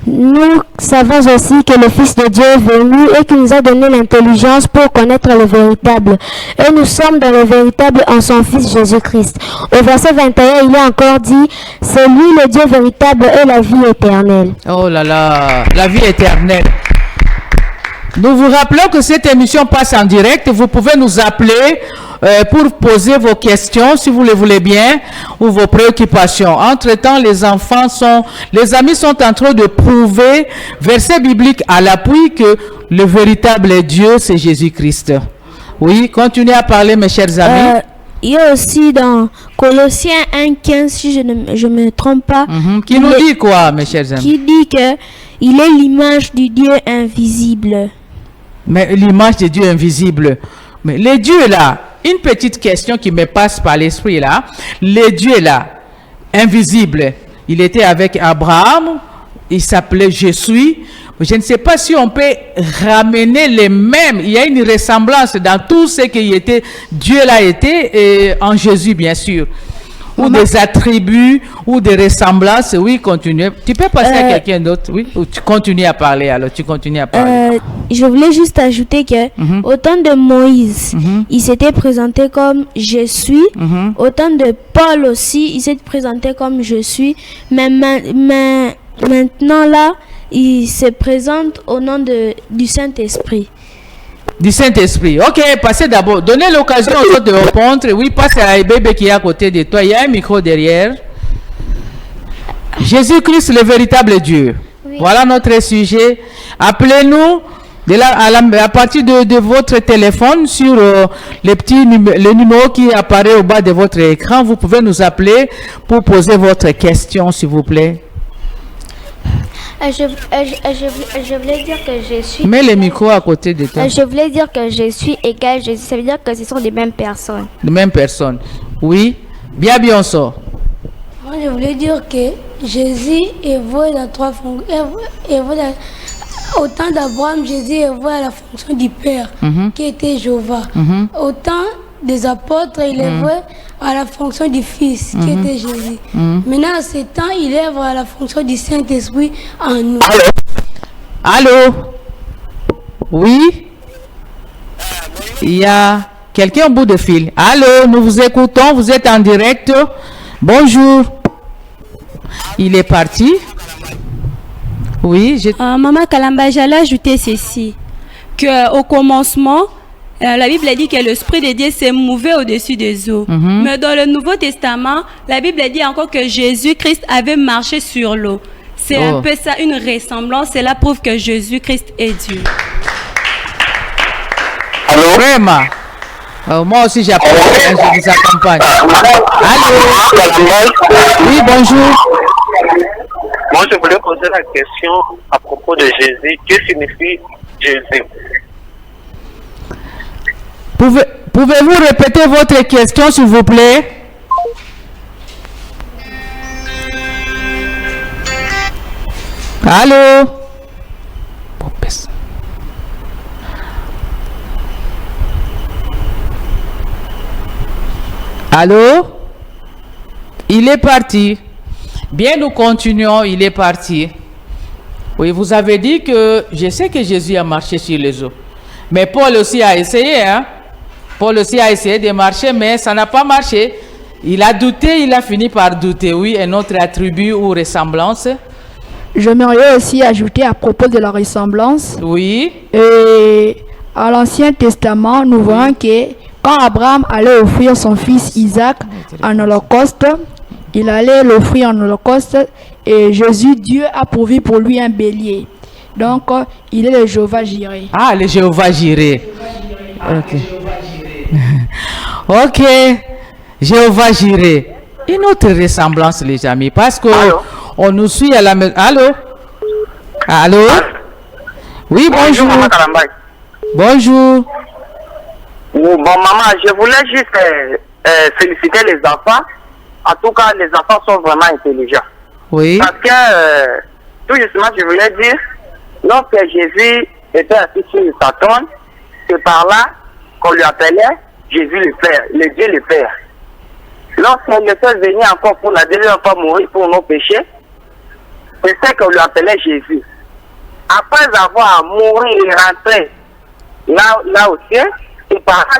nous savons aussi que le Fils de Dieu est venu et qu'il nous a donné l'intelligence pour connaître le véritable. Et nous sommes dans le véritable en son Fils Jésus-Christ. Au verset 21, il est encore dit: c'est lui le Dieu véritable et la vie éternelle. Oh là là, la vie éternelle. Nous vous rappelons que cette émission passe en direct. Vous pouvez nous appeler pour poser vos questions, si vous le voulez bien, ou vos préoccupations. Entre-temps, les amis sont en train de prouver, verset biblique à l'appui, que le véritable Dieu, c'est Jésus-Christ. Oui, continuez à parler, mes chers amis. Il y a aussi dans Colossiens 1,15, si je ne me trompe pas. Qui nous dit quoi, mes chers amis? Qui dit que il est l'image du Dieu invisible. Mais l'image de Dieu invisible. Mais les dieux là, une petite question qui me passe par l'esprit là. Les dieux là, invisibles, il était avec Abraham, il s'appelait Je suis. Je ne sais pas si on peut ramener les mêmes. Il y a une ressemblance dans tout ce qui était, Dieu l'a été, et en Jésus bien sûr. Ou des attributs, ou des ressemblances. Oui, continue. Tu peux passer à quelqu'un d'autre, oui? Ou tu continues à parler, alors tu continues à parler. Je voulais juste ajouter que au temps de Moïse, il s'était présenté comme Je suis. Au temps de Paul aussi, il s'est présenté comme Je suis. Mais maintenant là, il se présente au nom du Saint-Esprit. Du Saint-Esprit. Ok, passez d'abord. Donnez l'occasion aux autres de répondre. Oui, passe à bébé qui est à côté de toi. Il y a un micro derrière. Jésus-Christ, le véritable Dieu. Oui. Voilà notre sujet. Appelez-nous à partir de votre téléphone sur le numéro qui apparaît au bas de votre écran. Vous pouvez nous appeler pour poser votre question, s'il vous plaît. Je voulais dire que je suis... Mets le micro à côté de toi. Je voulais dire que je suis égal Jésus. Ça veut dire que ce sont les mêmes personnes. Les mêmes personnes. Oui. Bien sort. Moi, je voulais dire que Jésus évolue dans trois fonctions. Au temps d'Abraham, Jésus évolue à la fonction du Père, qui était Jéhovah. Au temps des apôtres, il évolue à la fonction du Fils, qui était Jésus. Maintenant, à ce temps, il œuvre à la fonction du Saint-Esprit en nous. Allô? Oui? Il y a quelqu'un au bout de fil. Allô, nous vous écoutons, vous êtes en direct. Bonjour. Il est parti. Oui, Maman Kalamba, j'allais ajouter ceci. Qu'au commencement, la Bible dit que l'Esprit de Dieu s'est mouvé au-dessus des eaux. Mais dans le Nouveau Testament, la Bible dit encore que Jésus-Christ avait marché sur l'eau. C'est un peu ça, une ressemblance. Cela prouve que Jésus-Christ est Dieu. Allô? Vraiment? Moi aussi, j'appelle, je vous accompagne. Allô? Oui, bonjour. Moi, je voulais poser la question à propos de Jésus. Que signifie Jésus? Pouvez-vous répéter votre question, s'il vous plaît? Allô? Allô? Il est parti. Bien, nous continuons, il est parti. Oui, vous avez dit que je sais que Jésus a marché sur les eaux. Mais Paul aussi a essayé, hein? Paul aussi a essayé de marcher, mais ça n'a pas marché. Il a douté, il a fini par douter. Oui, un autre attribut ou ressemblance. J'aimerais aussi ajouter à propos de la ressemblance. Oui. Et à l'Ancien Testament, nous voyons que quand Abraham allait offrir son fils Isaac en holocauste, il allait l'offrir en holocauste et Jésus, Dieu a pourvu pour lui un bélier. Donc, il est le Jéhovah Jireh. Ah, le Jéhovah Jireh. Ok. Ok. Jéhovah Jireh. Une autre ressemblance, les amis, parce que on nous suit à la maison. Allô? Allô? Oui, bonjour. Bonjour. Bon, maman, je voulais juste féliciter les enfants. En tout cas, les enfants sont vraiment intelligents. Oui. Parce que, tout justement, je voulais dire, lorsque Jésus était assis sur sa trône, c'est par là qu'on lui appelait Jésus le Père, le Dieu le Père. Lorsqu'il était venu encore pour la deuxième fois mourir pour nos péchés, c'est ça qu'on lui appelait Jésus. Après avoir mouru et rentré là au ciel, c'est par là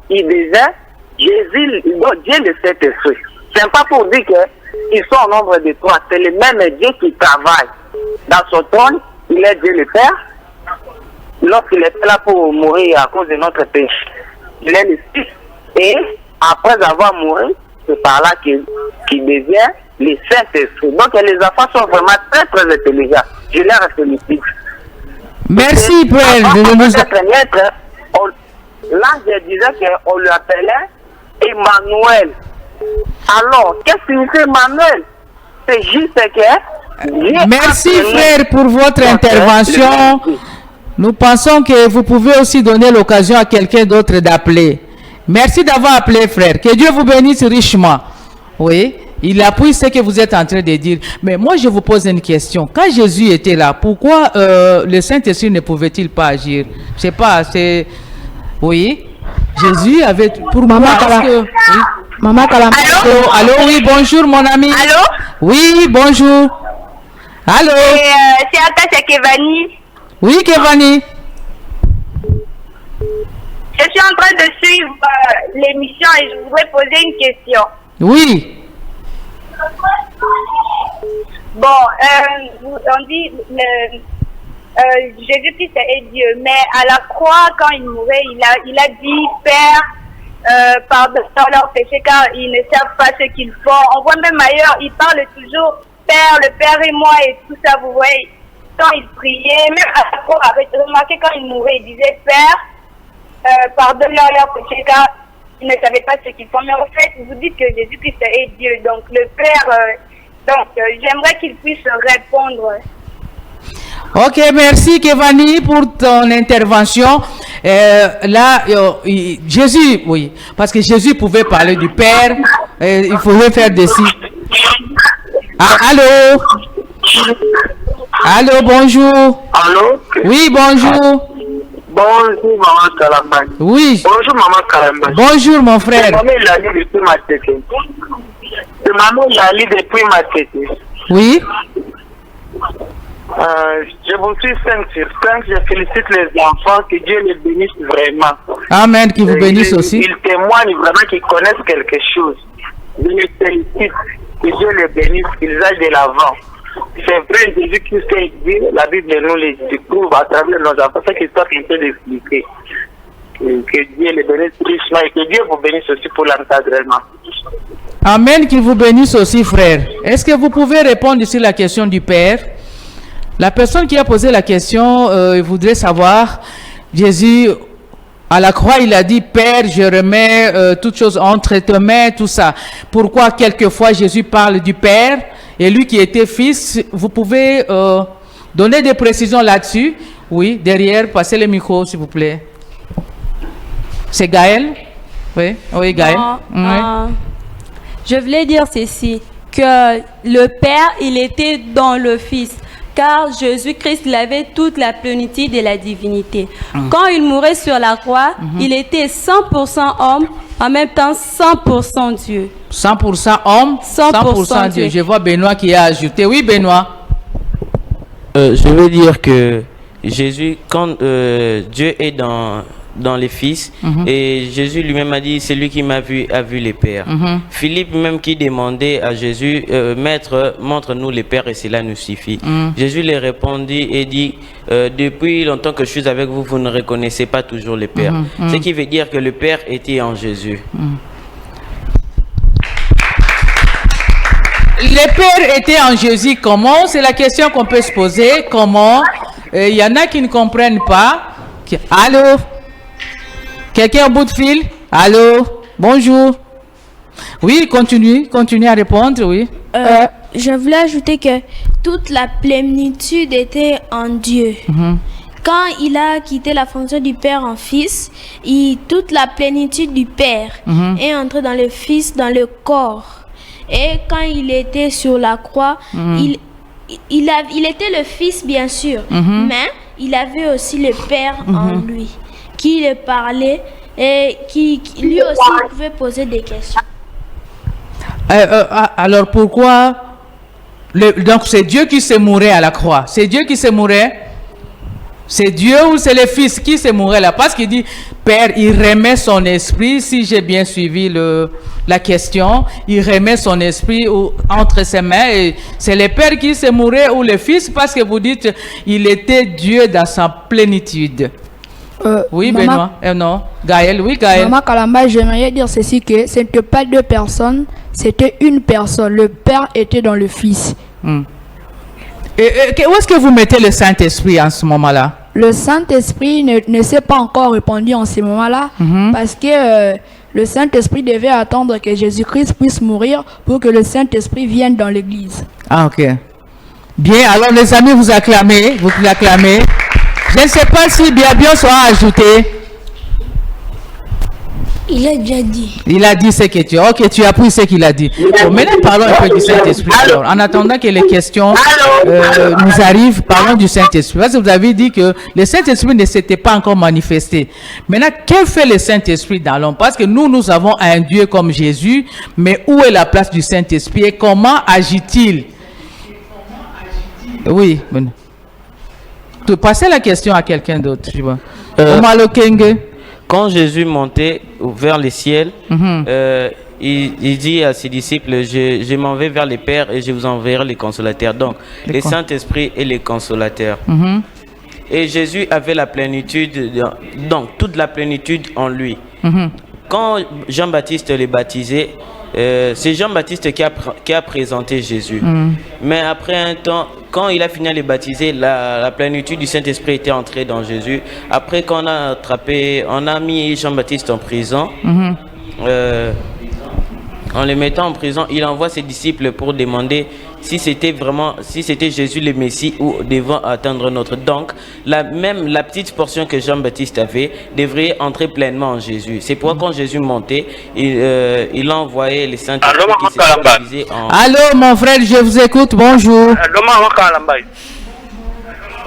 qu'il disait Jésus, Dieu le Saint-Esprit. C'est pas pour dire qu'ils sont au nombre de trois, c'est le même Dieu qui travaille. Dans son trône, il est Dieu le Père. Lorsqu'il était là pour mourir à cause de notre péché, il est le Fils. Et après avoir mouru, c'est par là qu'il devient le Saint-Esprit. Donc les enfants sont vraiment très très intelligents. Je les félicite. Merci, Père. L'ange disait qu'on lui appelait Emmanuel. Alors, qu'est-ce que c'est Emmanuel? C'est juste que... Merci, frère, pour votre intervention. Nous pensons que vous pouvez aussi donner l'occasion à quelqu'un d'autre d'appeler. Merci d'avoir appelé, frère. Que Dieu vous bénisse richement. Oui, il appuie ce que vous êtes en train de dire. Mais moi, je vous pose une question. Quand Jésus était là, pourquoi le Saint-Esprit ne pouvait-il pas agir? Je sais pas, c'est... Oui, Jésus avait... Pour Maman oui. Maman Kalamba. Allô, oui, bonjour, mon ami. Allô? Oui, bonjour. Allô? C'est Attache Kevani. Oui, Kevani. Je suis en train de suivre l'émission et je voudrais poser une question. Oui. Bon, on dit Jésus-Christ est Dieu, mais à la croix, quand il mourait, il a dit Père, pardonne leurs péchés car ils ne savent pas ce qu'ils font. On voit même ailleurs, il parle toujours Père, le Père et moi et tout ça, vous voyez. Quand il priait, même à la croix, remarquez quand il mourait, il disait Père, pardonne-leur leurs péchés car ils ne savaient pas ce qu'ils font. Mais en fait, vous dites que Jésus-Christ est Dieu, donc le Père, j'aimerais qu'il puisse répondre. Ok, merci Kevani pour ton intervention. Jésus, oui, parce que Jésus pouvait parler du Père, il faudrait faire des signes. Allô? Allô, bonjour. Allô? Oui, bonjour. Bonjour, maman Kalamba. Oui. Bonjour, maman Kalamba. Bonjour, mon frère. Maman Lali depuis ma tête. C'est maman Lali depuis ma tête. Oui. Je vous suis 5 sur 5. Je félicite les enfants. Que Dieu les bénisse vraiment. Amen, qu'il vous bénisse aussi. Ils témoignent vraiment qu'ils connaissent quelque chose. Je les félicite. Que Dieu les bénisse, qu'ils aillent de l'avant. C'est vrai, Jésus-Christ est Dieu. La Bible nous les découvre à travers nos enfants. C'est qu'ils sont en train d'expliquer. Que Dieu les bénisse richement et que Dieu vous bénisse aussi pour l'encadrement. Amen, qu'il vous bénisse aussi, frère. Est-ce que vous pouvez répondre ici à la question du Père? La personne qui a posé la question voudrait savoir, Jésus, à la croix, il a dit, Père, je remets toutes choses entre tes mains, tout ça. Pourquoi quelquefois Jésus parle du Père et lui qui était fils? Vous pouvez donner des précisions là-dessus? Oui, derrière, passez le micro, s'il vous plaît. C'est Gaël? Oui, oui, Gaël. Non, je voulais dire ceci, que le Père, il était dans le Fils. Car Jésus-Christ, il avait toute la plénitude de la divinité. Quand il mourait sur la croix, il était 100% homme, en même temps 100% Dieu. 100% homme, 100% Dieu. Je vois Benoît qui a ajouté. Oui, Benoît. Je veux dire que Jésus, quand Dieu est dans les fils, et Jésus lui-même a dit, c'est lui qui m'a vu, a vu les pères. Philippe même qui demandait à Jésus, Maître, montre-nous les pères et cela nous suffit. Jésus lui répondit et dit, depuis longtemps que je suis avec vous, vous ne reconnaissez pas toujours les pères. Ce qui veut dire que le Père était en Jésus. Les pères étaient en Jésus, comment? C'est la question qu'on peut se poser. Comment? Il y en a qui ne comprennent pas. Allô? Quelqu'un au bout de fil? Allô? Bonjour. Oui, continue à répondre, oui. Je voulais ajouter que toute la plénitude était en Dieu. Quand il a quitté la fonction du Père en Fils, toute la plénitude du Père est entrée dans le Fils, dans le corps. Et quand il était sur la croix, il était le Fils, bien sûr, mais il avait aussi le Père en lui, qui le parlait et qui lui aussi pouvait poser des questions. Alors pourquoi donc c'est Dieu qui se mourait à la croix? C'est Dieu qui se mourait? C'est Dieu ou c'est le Fils qui se mourait là? Parce qu'il dit, Père, il remet son esprit, si j'ai bien suivi la question, il remet son esprit entre ses mains. Et c'est le Père qui se mourait ou le Fils? Parce que vous dites, il était Dieu dans sa plénitude. Oui, Benoît. Non, Gaël, oui, Gaël. Maman Kalamba, j'aimerais dire ceci, que ce n'était pas deux personnes, c'était une personne. Le Père était dans le Fils. Et où est-ce que vous mettez le Saint-Esprit en ce moment-là? Le Saint-Esprit ne s'est pas encore répandu en ce moment-là, parce que le Saint-Esprit devait attendre que Jésus-Christ puisse mourir pour que le Saint-Esprit vienne dans l'Église. Ah, ok. Bien, alors les amis, vous acclamez. Je ne sais pas si bien sera ajouté. Il a déjà dit. Il a dit ce que tu as. Ok, tu as pris ce qu'il a dit. Bon, maintenant, parlons un peu du Saint-Esprit. Alors, en attendant que les questions nous arrivent, parlons du Saint-Esprit. Parce que vous avez dit que le Saint-Esprit ne s'était pas encore manifesté. Maintenant, que fait le Saint-Esprit dans l'homme? Parce que nous avons un Dieu comme Jésus, mais où est la place du Saint-Esprit et comment agit-il? Oui. Tu passes la question à quelqu'un d'autre, tu vois. Quand Jésus montait vers les ciels, il dit à ses disciples, je m'en vais vers les Pères et je vous enverrai les consolateurs. Donc, les Saint-Esprit et les consolateurs. Et Jésus avait la plénitude, donc toute la plénitude en lui. Quand Jean-Baptiste les baptisait, c'est Jean-Baptiste qui a présenté Jésus. Mais après un temps, quand il a fini de les baptiser, la plénitude du Saint-Esprit était entrée dans Jésus. Après qu'on on a mis Jean-Baptiste en prison. En le mettant en prison, il envoie ses disciples pour demander si c'était Jésus le Messie ou devant attendre notre. Donc, la petite portion que Jean-Baptiste avait devrait entrer pleinement en Jésus. C'est pourquoi quand Jésus montait, il a envoyé les saints qui s'étaient divisés en... Allô, mon frère, je vous écoute, bonjour. Allô, Maman Kalamba.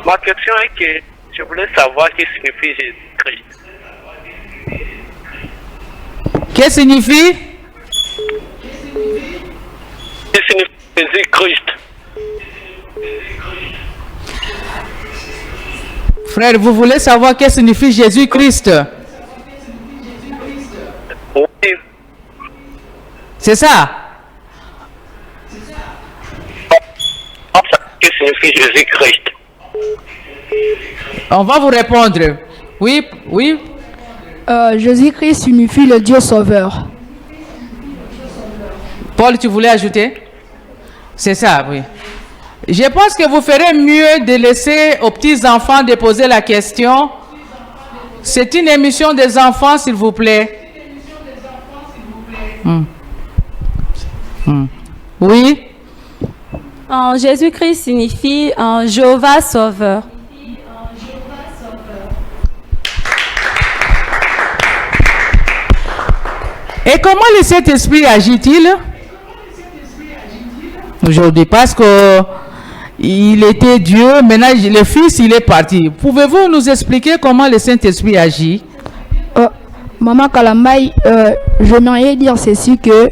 Ma question est que je voulais savoir ce que signifie Jésus-Christ. Qu'est-ce que signifie? Qu'est-ce que signifie Jésus-Christ? Frère, vous voulez savoir qu'est-ce que signifie Jésus-Christ? Oui. C'est ça? Qu'est-ce que signifie Jésus-Christ? On va vous répondre. Oui. Jésus-Christ signifie le Dieu sauveur. Paul, tu voulais ajouter? C'est ça, oui. Je pense que vous ferez mieux de laisser aux petits-enfants de poser la question. C'est une émission des enfants, s'il vous plaît. Oui. Jésus-Christ signifie Jéhovah sauveur. Et comment le Saint-Esprit agit-il aujourd'hui? Parce que il était Dieu, maintenant le Fils il est parti. Pouvez-vous nous expliquer comment le Saint-Esprit agit? Maman Kalambaï, j'aimerais dire ceci, que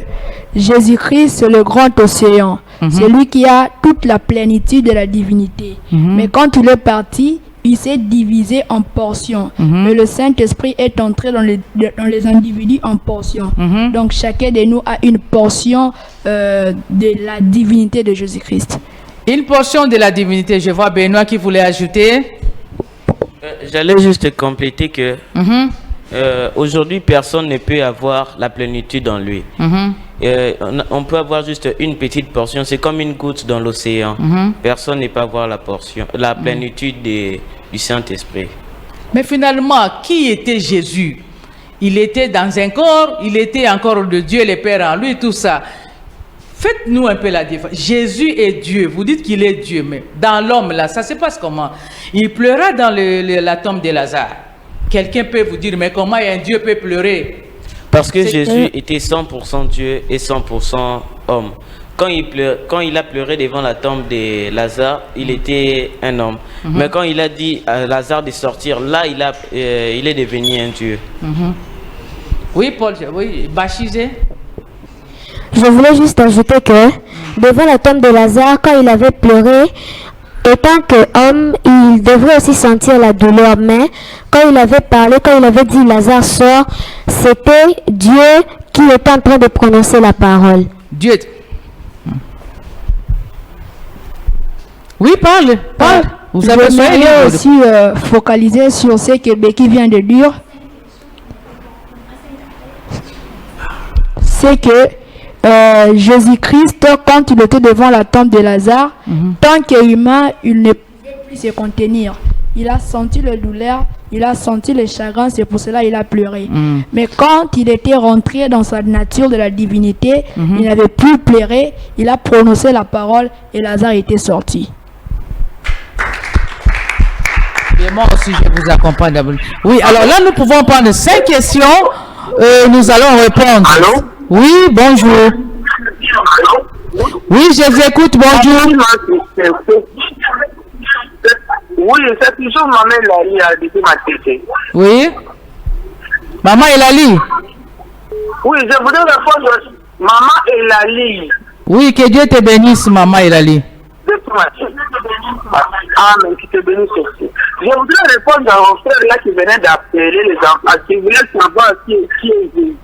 Jésus-Christ c'est le grand océan. C'est lui qui a toute la plénitude de la divinité. Mais quand il est parti, il s'est divisé en portions. Mais le Saint-Esprit est entré dans les individus en portions. Donc chacun de nous a une portion de la divinité de Jésus-Christ. Une portion de la divinité. Je vois Benoît qui voulait ajouter. J'allais juste compléter que aujourd'hui, personne ne peut avoir la plénitude en lui. On peut avoir juste une petite portion, c'est comme une goutte dans l'océan. Personne ne peut avoir la plénitude du Saint-Esprit. Mais finalement, qui était Jésus? Il était dans un corps, il était encore de Dieu le Père en lui, tout ça. Faites-nous un peu la différence. Jésus est Dieu, vous dites qu'il est Dieu, mais dans l'homme là, ça se passe comment? Il pleura dans la tombe de Lazare. Quelqu'un peut vous dire, mais comment un Dieu peut pleurer? Parce que Jésus était 100% Dieu et 100% homme. quand il a pleuré devant la tombe de Lazare, il était un homme. Mais quand il a dit à Lazare de sortir, là, il est devenu un Dieu. Oui, Paul, oui, Bachizé. Je voulais juste ajouter que devant la tombe de Lazare, quand il avait pleuré, étant qu'homme, il devrait aussi sentir la douleur. Mais quand il avait parlé, quand il avait dit Lazare sort, c'était Dieu qui était en train de prononcer la parole. Dieu. Oui, parle. Vous avez aussi focaliser sur ce que Becky vient de dire. C'est que Jésus-Christ, quand il était devant la tombe de Lazare, tant qu'humain, il ne pouvait plus se contenir. Il a senti le douleur, il a senti le chagrin, c'est pour cela qu'il a pleuré. Mais quand il était rentré dans sa nature de la divinité, il n'avait plus pleuré, il a prononcé la parole et Lazare était sorti. Et moi aussi, je vous accompagne. Oui, alors là, nous pouvons prendre 5 questions. Nous allons répondre. Allô? Oui, bonjour. Oui, je vous écoute, bonjour. Oui, c'est toujours maman Elali a dit ma tête. Oui. Maman Elali. Oui, je voudrais répondre maman Elali. Oui, que Dieu te bénisse, maman Elali. Amen, qui te bénisse aussi. Je voudrais répondre au frère là qui venait d'appeler les enfants, qui voulait savoir qui est Jésus.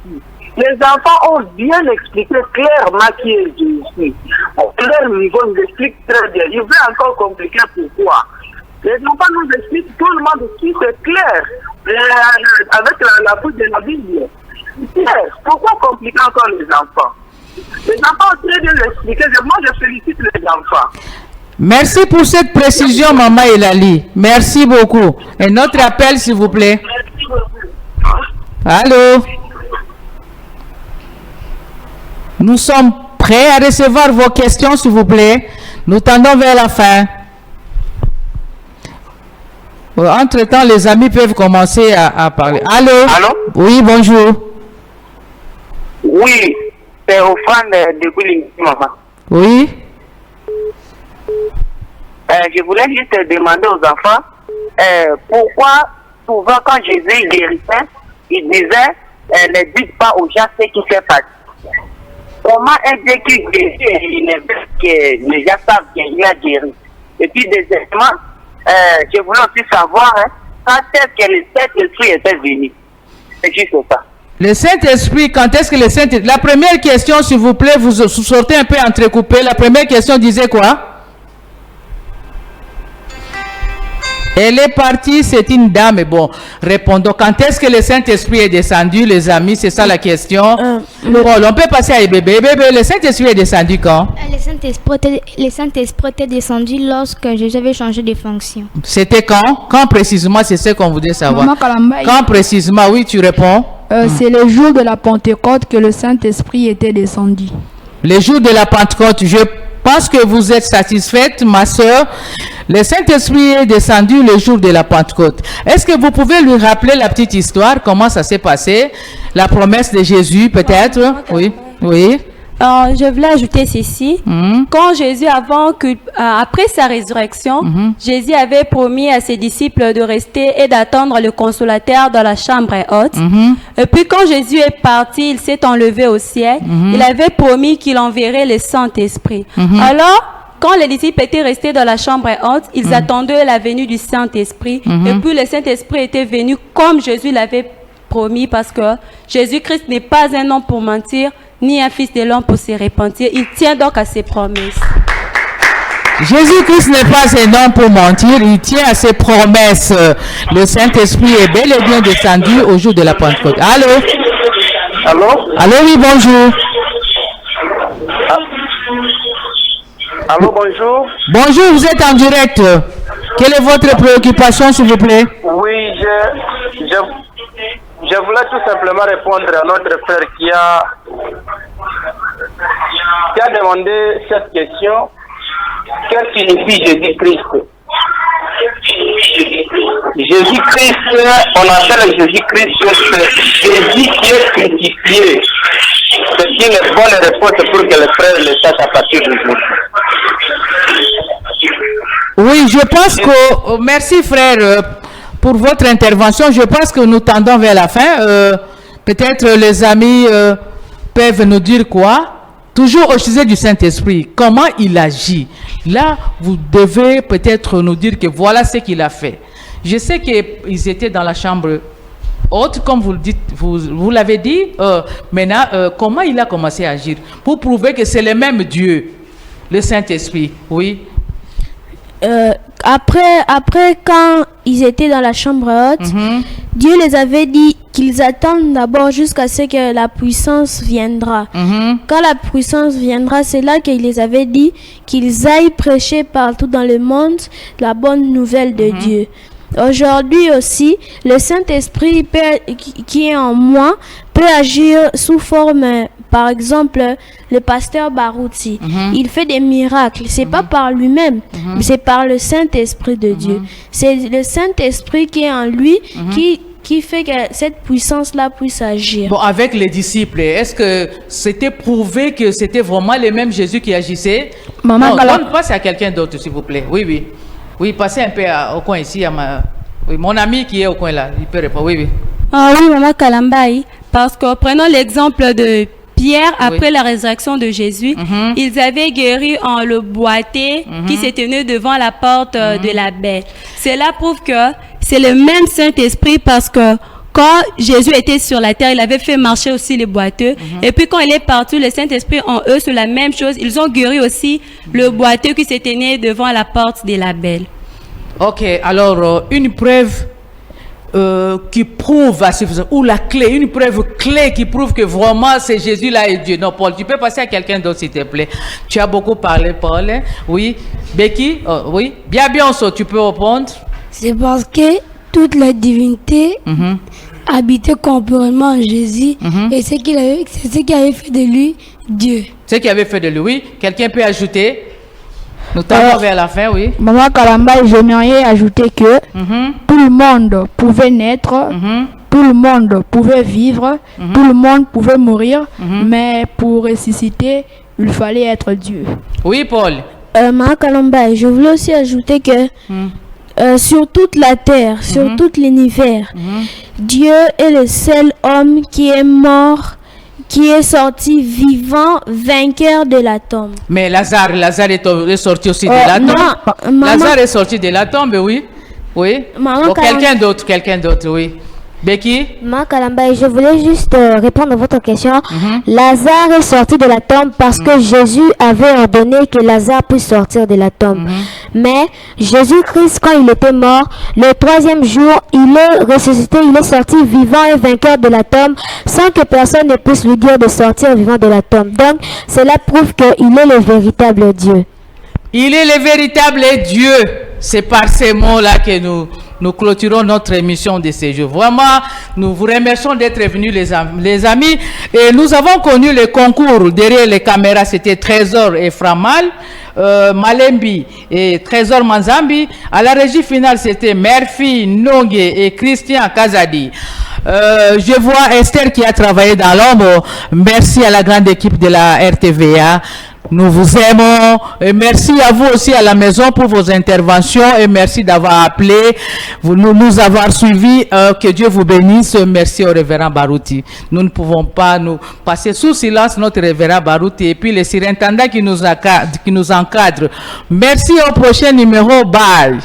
Les enfants ont bien expliqué clairement qui est Jésus. Leur niveau nous explique très bien. Il veut encore compliquer pourquoi. Les enfants nous expliquent tout le monde qui c'est clair. Avec la bouche de la Bible. Clair. Pourquoi compliquer encore les enfants? Les enfants ont très bien expliqué. Moi, je félicite les enfants. Merci pour cette précision, maman Elali. Merci beaucoup. Et notre appel, s'il vous plaît. Allô? Nous sommes prêts à recevoir vos questions, s'il vous plaît. Nous tendons vers la fin. Entre-temps, les amis peuvent commencer à parler. Allô? Allô? Oui, bonjour. Oui, c'est au fan de Quilling, maman. Oui. Je voulais juste demander aux enfants pourquoi souvent quand Jésus guérissait, il disait ne dites pas aux gens ce qui s'est passé. Comment un Dieu qui guérit, il est vrai que les gens savent qu'il a guéri. Et puis deuxièmement, je voulais aussi savoir quand est-ce que le Saint-Esprit était venu. C'est juste ça. Le Saint-Esprit, quand est-ce que le Saint-Esprit... La première question, s'il vous plaît, vous sortez un peu entrecoupé. La première question disait quoi? Elle est partie, c'est une dame. Bon, répondons. Quand est-ce que le Saint-Esprit est descendu, les amis? C'est ça la question. Bon, on peut passer à bébé. Le Saint-Esprit est descendu quand? Le Saint-Esprit était descendu lorsque Jésus avait changé de fonction. C'était quand? Quand précisément? C'est ce qu'on voulait savoir. Quand précisément? Oui, tu réponds. C'est le jour de la Pentecôte que le Saint-Esprit était descendu. Le jour de la Pentecôte, je pense que vous êtes satisfaite, ma soeur. Le Saint-Esprit est descendu le jour de la Pentecôte. Est-ce que vous pouvez lui rappeler la petite histoire, comment ça s'est passé? La promesse de Jésus, peut-être? Oui, oui. Je voulais ajouter ceci. Quand Jésus, après sa résurrection, Jésus avait promis à ses disciples de rester et d'attendre le consolateur dans la chambre haute. Et puis quand Jésus est parti, il s'est enlevé au ciel. Il avait promis qu'il enverrait le Saint-Esprit. Alors, quand les disciples étaient restés dans la chambre haute, ils attendaient la venue du Saint-Esprit. Et puis le Saint-Esprit était venu comme Jésus l'avait promis, parce que Jésus-Christ n'est pas un homme pour mentir, ni un fils de l'homme pour se repentir. Il tient donc à ses promesses. Jésus-Christ n'est pas un homme pour mentir, il tient à ses promesses. Le Saint-Esprit est bel et bien descendu au jour de la Pentecôte. Allô? Allô? Allô, oui, bonjour. Allô, bonjour. Bonjour, vous êtes en direct. Quelle est votre préoccupation, s'il vous plaît? Oui, je voulais tout simplement répondre à notre frère qui a demandé cette question. Qu'est-ce que signifie Jésus-Christ? Jésus-Christ, on appelle Jésus-Christ Jésus qui est crucifié. C'est une bonne réponse pour que les frères le sachent à partir d'aujourd'hui. Oui, je pense que... merci frère pour votre intervention. Je pense que nous tendons vers la fin. Peut-être les amis peuvent nous dire quoi? Toujours au sujet du Saint-Esprit, comment il agit. Là, vous devez peut-être nous dire que voilà ce qu'il a fait. Je sais qu'ils étaient dans la chambre haute, comme vous le dites, vous l'avez dit. Maintenant, comment il a commencé à agir pour prouver que c'est le même Dieu, le Saint-Esprit, oui. Après, quand ils étaient dans la chambre haute, Dieu les avait dit qu'ils attendent d'abord jusqu'à ce que la puissance viendra. Quand la puissance viendra, c'est là qu'il les avait dit qu'ils aillent prêcher partout dans le monde la bonne nouvelle de Dieu. Aujourd'hui aussi, le Saint-Esprit qui est en moi peut agir sous forme, par exemple, le pasteur Barouti. Il fait des miracles. C'est pas par lui-même, mais c'est par le Saint-Esprit de Dieu. C'est le Saint-Esprit qui est en lui qui fait que cette puissance-là puisse agir. Bon, avec les disciples, est-ce que c'était prouvé que c'était vraiment le même Jésus qui agissait? Maman, non, passe à quelqu'un d'autre, s'il vous plaît. Oui, oui. Oui, passez un peu au coin ici. Oui, mon ami qui est au coin là, il peut répondre. Oui, oui. Ah oui, Maman Kalambaï. Parce que prenons l'exemple de Pierre, après la résurrection de Jésus, ils avaient guéri le boiteux qui s'est tenu devant la porte de la baie. Cela prouve que c'est le même Saint-Esprit parce que quand Jésus était sur la terre, il avait fait marcher aussi les boiteux. Et puis quand il est parti, le Saint-Esprit en eux, c'est la même chose. Ils ont guéri aussi le boiteux qui s'est tenu devant la porte de la belle. Ok, alors une preuve qui prouve à suffisance, ou la clé, une preuve clé qui prouve que vraiment c'est Jésus-là et Dieu. Non, Paul, tu peux passer à quelqu'un d'autre s'il te plaît. Tu as beaucoup parlé, Paul. Oui. Becky, oui. Bien, tu peux répondre. C'est parce que toute la divinité habitait corporellement en Jésus et c'est ce qui avait fait de lui Dieu. Ce qui avait fait de lui, oui. Quelqu'un peut ajouter? Nous t'avons vers la fin, oui. Maman Kalamba, j'aimerais ajouter que tout le monde pouvait naître, tout le monde pouvait vivre, tout le monde pouvait mourir, mais pour ressusciter, il fallait être Dieu. Oui, Paul. Maman Kalamba, je voulais aussi ajouter que sur toute la terre, sur tout l'univers, Dieu est le seul homme qui est mort, qui est sorti vivant, vainqueur de la tombe. Mais Lazare est sorti aussi de la tombe. Lazare est sorti de la tombe, oui. Oui. Bon, quelqu'un d'autre, oui. Becky? Maman Kalamba, je voulais juste répondre à votre question. Lazare est sorti de la tombe parce que Jésus avait ordonné que Lazare puisse sortir de la tombe. Mais Jésus-Christ, quand il était mort, le troisième jour, il est ressuscité, il est sorti vivant et vainqueur de la tombe sans que personne ne puisse lui dire de sortir vivant de la tombe. Donc, cela prouve qu'il est le véritable Dieu. Il est le véritable Dieu. C'est par ces mots-là que nous clôturons notre émission de ce jour. Vraiment, nous vous remercions d'être venus les amis. Et nous avons connu le concours. Derrière les caméras, c'était Trésor et Framal, Malembi et Trésor Manzambi. À la régie finale, c'était Murphy Nongue et Christian Kazadi. Je vois Esther qui a travaillé dans l'ombre. Merci à la grande équipe de la RTVA. Nous vous aimons et merci à vous aussi à la maison pour vos interventions et merci d'avoir appelé, nous avoir suivis. Que Dieu vous bénisse. Merci au révérend Barouti. Nous ne pouvons pas nous passer sous silence notre révérend Barouti et puis les surintendants qui nous encadrent. Merci au prochain numéro. Bye.